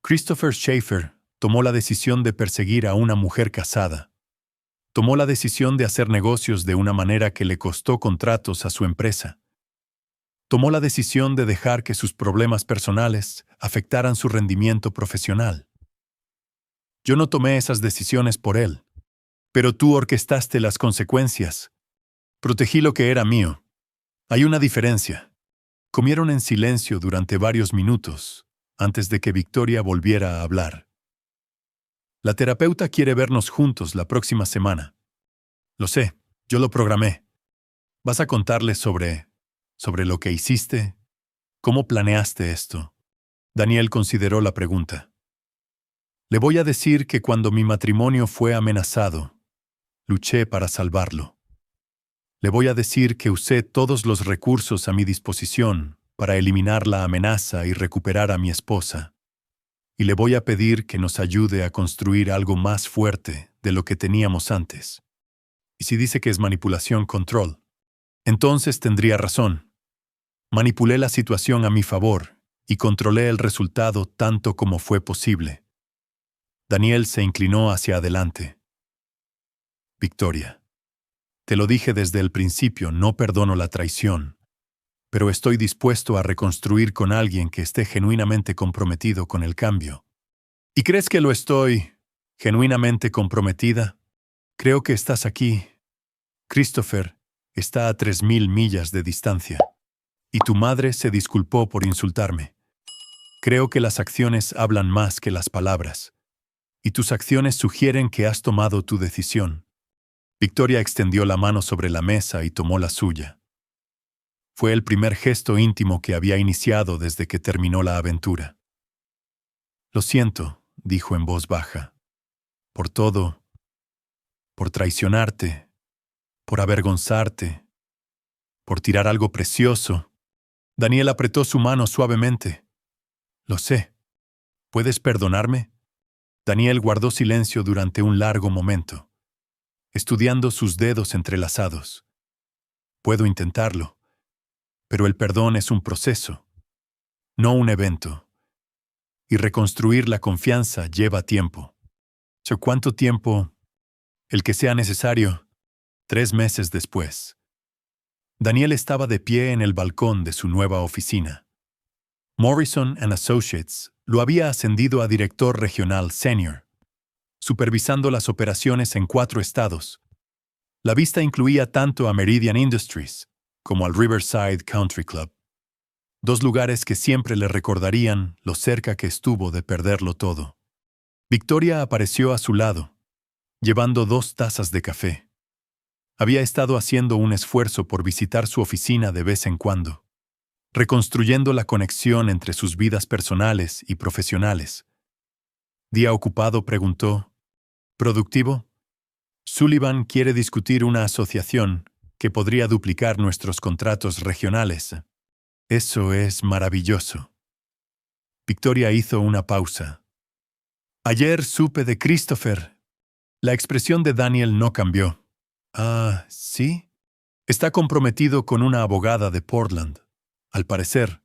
Christopher Schaefer tomó la decisión de perseguir a una mujer casada. Tomó la decisión de hacer negocios de una manera que le costó contratos a su empresa. Tomó la decisión de dejar que sus problemas personales afectaran su rendimiento profesional. Yo no tomé esas decisiones por él, pero tú orquestaste las consecuencias. Protegí lo que era mío. Hay una diferencia». Comieron en silencio durante varios minutos antes de que Victoria volviera a hablar. «La terapeuta quiere vernos juntos la próxima semana». «Lo sé, yo lo programé. ¿Vas a contarle sobre lo que hiciste? ¿Cómo planeaste esto?» Daniel consideró la pregunta. «Le voy a decir que cuando mi matrimonio fue amenazado, luché para salvarlo. Le voy a decir que usé todos los recursos a mi disposición para eliminar la amenaza y recuperar a mi esposa. Y le voy a pedir que nos ayude a construir algo más fuerte de lo que teníamos antes. Y si dice que es manipulación control, entonces tendría razón. Manipulé la situación a mi favor y controlé el resultado tanto como fue posible». Daniel se inclinó hacia adelante. «Victoria, te lo dije desde el principio, no perdono la traición, pero estoy dispuesto a reconstruir con alguien que esté genuinamente comprometido con el cambio». «¿Y crees que lo estoy genuinamente comprometida? Creo que estás aquí. Christopher está a 3.000 millas de distancia. Y tu madre se disculpó por insultarme. Creo que las acciones hablan más que las palabras. Y tus acciones sugieren que has tomado tu decisión». Victoria extendió la mano sobre la mesa y tomó la suya. Fue el primer gesto íntimo que había iniciado desde que terminó la aventura. «Lo siento», dijo en voz baja, «por todo, por traicionarte, por avergonzarte, por tirar algo precioso». Daniel apretó su mano suavemente. «Lo sé. ¿Puedes perdonarme?» Daniel guardó silencio durante un largo momento, estudiando sus dedos entrelazados. «Puedo intentarlo, pero el perdón es un proceso, no un evento. Y reconstruir la confianza lleva tiempo». «¿Cuánto tiempo?» «El que sea necesario». 3 meses después, Daniel estaba de pie en el balcón de su nueva oficina. Morrison & Associates lo había ascendido a director regional senior, supervisando las operaciones en 4 estados. La vista incluía tanto a Meridian Industries como al Riverside Country Club, 2 lugares que siempre le recordarían lo cerca que estuvo de perderlo todo. Victoria apareció a su lado, llevando 2 tazas de café. Había estado haciendo un esfuerzo por visitar su oficina de vez en cuando, reconstruyendo la conexión entre sus vidas personales y profesionales. «¿Día ocupado?», preguntó. ¿Productivo? Sullivan quiere discutir una asociación que podría duplicar nuestros contratos regionales. Eso es maravilloso. Victoria hizo una pausa. Ayer supe de Christopher. La expresión de Daniel no cambió. Ah, ¿sí? Está comprometido con una abogada de Portland. Al parecer,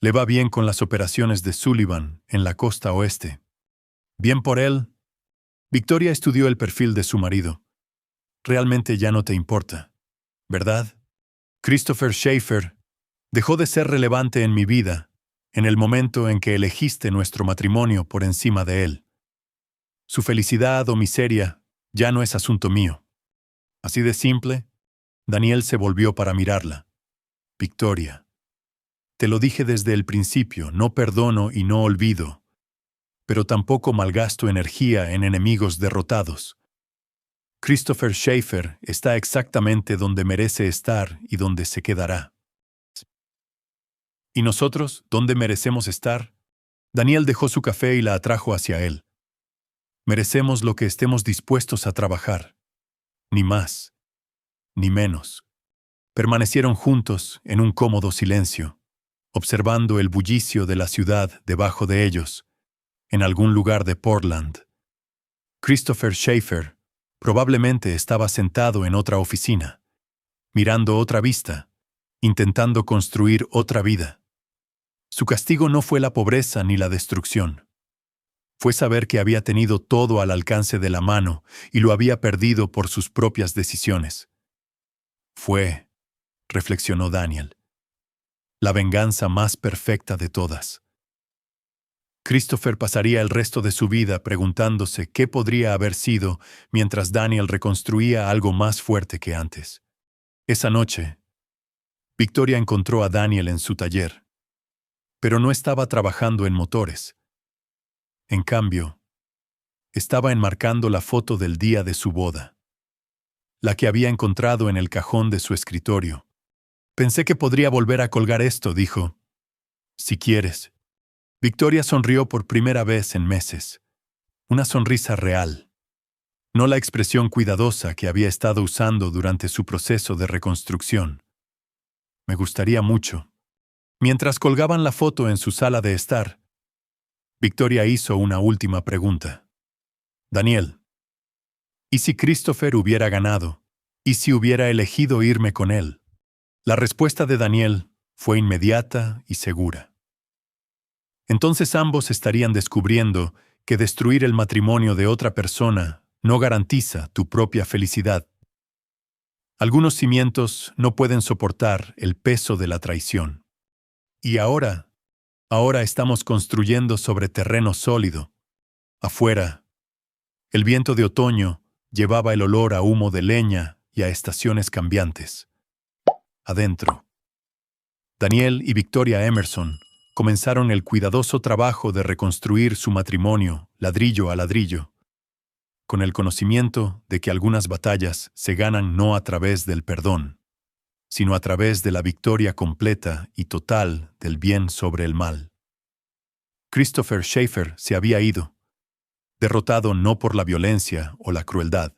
le va bien con las operaciones de Sullivan en la costa oeste. Bien por él. Victoria estudió el perfil de su marido. Realmente ya no te importa, ¿verdad? Christopher Schaefer dejó de ser relevante en mi vida en el momento en que elegiste nuestro matrimonio por encima de él. Su felicidad o miseria ya no es asunto mío. Así de simple, Daniel se volvió para mirarla. Victoria, te lo dije desde el principio, no perdono y no olvido, pero tampoco malgasto energía en enemigos derrotados. Christopher Schaefer está exactamente donde merece estar y donde se quedará. ¿Y nosotros, dónde merecemos estar? Daniel dejó su café y la atrajo hacia él. Merecemos lo que estemos dispuestos a trabajar. Ni más, ni menos. Permanecieron juntos en un cómodo silencio, observando el bullicio de la ciudad debajo de ellos, en algún lugar de Portland. Christopher Schaefer probablemente estaba sentado en otra oficina, mirando otra vista, intentando construir otra vida. Su castigo no fue la pobreza ni la destrucción. Fue saber que había tenido todo al alcance de la mano y lo había perdido por sus propias decisiones. Fue, reflexionó Daniel, la venganza más perfecta de todas. Christopher pasaría el resto de su vida preguntándose qué podría haber sido mientras Daniel reconstruía algo más fuerte que antes. Esa noche, Victoria encontró a Daniel en su taller, pero no estaba trabajando en motores. En cambio, estaba enmarcando la foto del día de su boda, la que había encontrado en el cajón de su escritorio. Pensé que podría volver a colgar esto, dijo. Si quieres. Victoria sonrió por primera vez en meses. Una sonrisa real. No la expresión cuidadosa que había estado usando durante su proceso de reconstrucción. Me gustaría mucho. Mientras colgaban la foto en su sala de estar, Victoria hizo una última pregunta. Daniel, ¿y si Christopher hubiera ganado? ¿Y si hubiera elegido irme con él? La respuesta de Daniel fue inmediata y segura. Entonces ambos estarían descubriendo que destruir el matrimonio de otra persona no garantiza tu propia felicidad. Algunos cimientos no pueden soportar el peso de la traición. Y ahora estamos construyendo sobre terreno sólido. Afuera, el viento de otoño llevaba el olor a humo de leña y a estaciones cambiantes. Adentro, Daniel y Victoria Emerson comenzaron el cuidadoso trabajo de reconstruir su matrimonio, ladrillo a ladrillo, con el conocimiento de que algunas batallas se ganan no a través del perdón, sino a través de la victoria completa y total del bien sobre el mal. Christopher Schaefer se había ido, derrotado no por la violencia o la crueldad,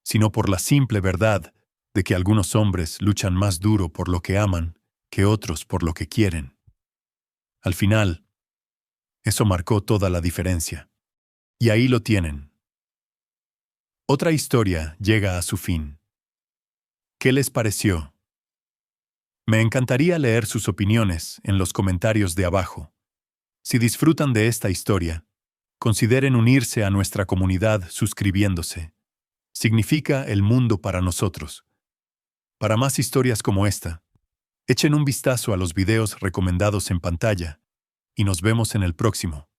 sino por la simple verdad de que algunos hombres luchan más duro por lo que aman que otros por lo que quieren. Al final, eso marcó toda la diferencia. Y ahí lo tienen. Otra historia llega a su fin. ¿Qué les pareció? Me encantaría leer sus opiniones en los comentarios de abajo. Si disfrutan de esta historia, consideren unirse a nuestra comunidad suscribiéndose. Significa el mundo para nosotros. Para más historias como esta, echen un vistazo a los videos recomendados en pantalla y nos vemos en el próximo.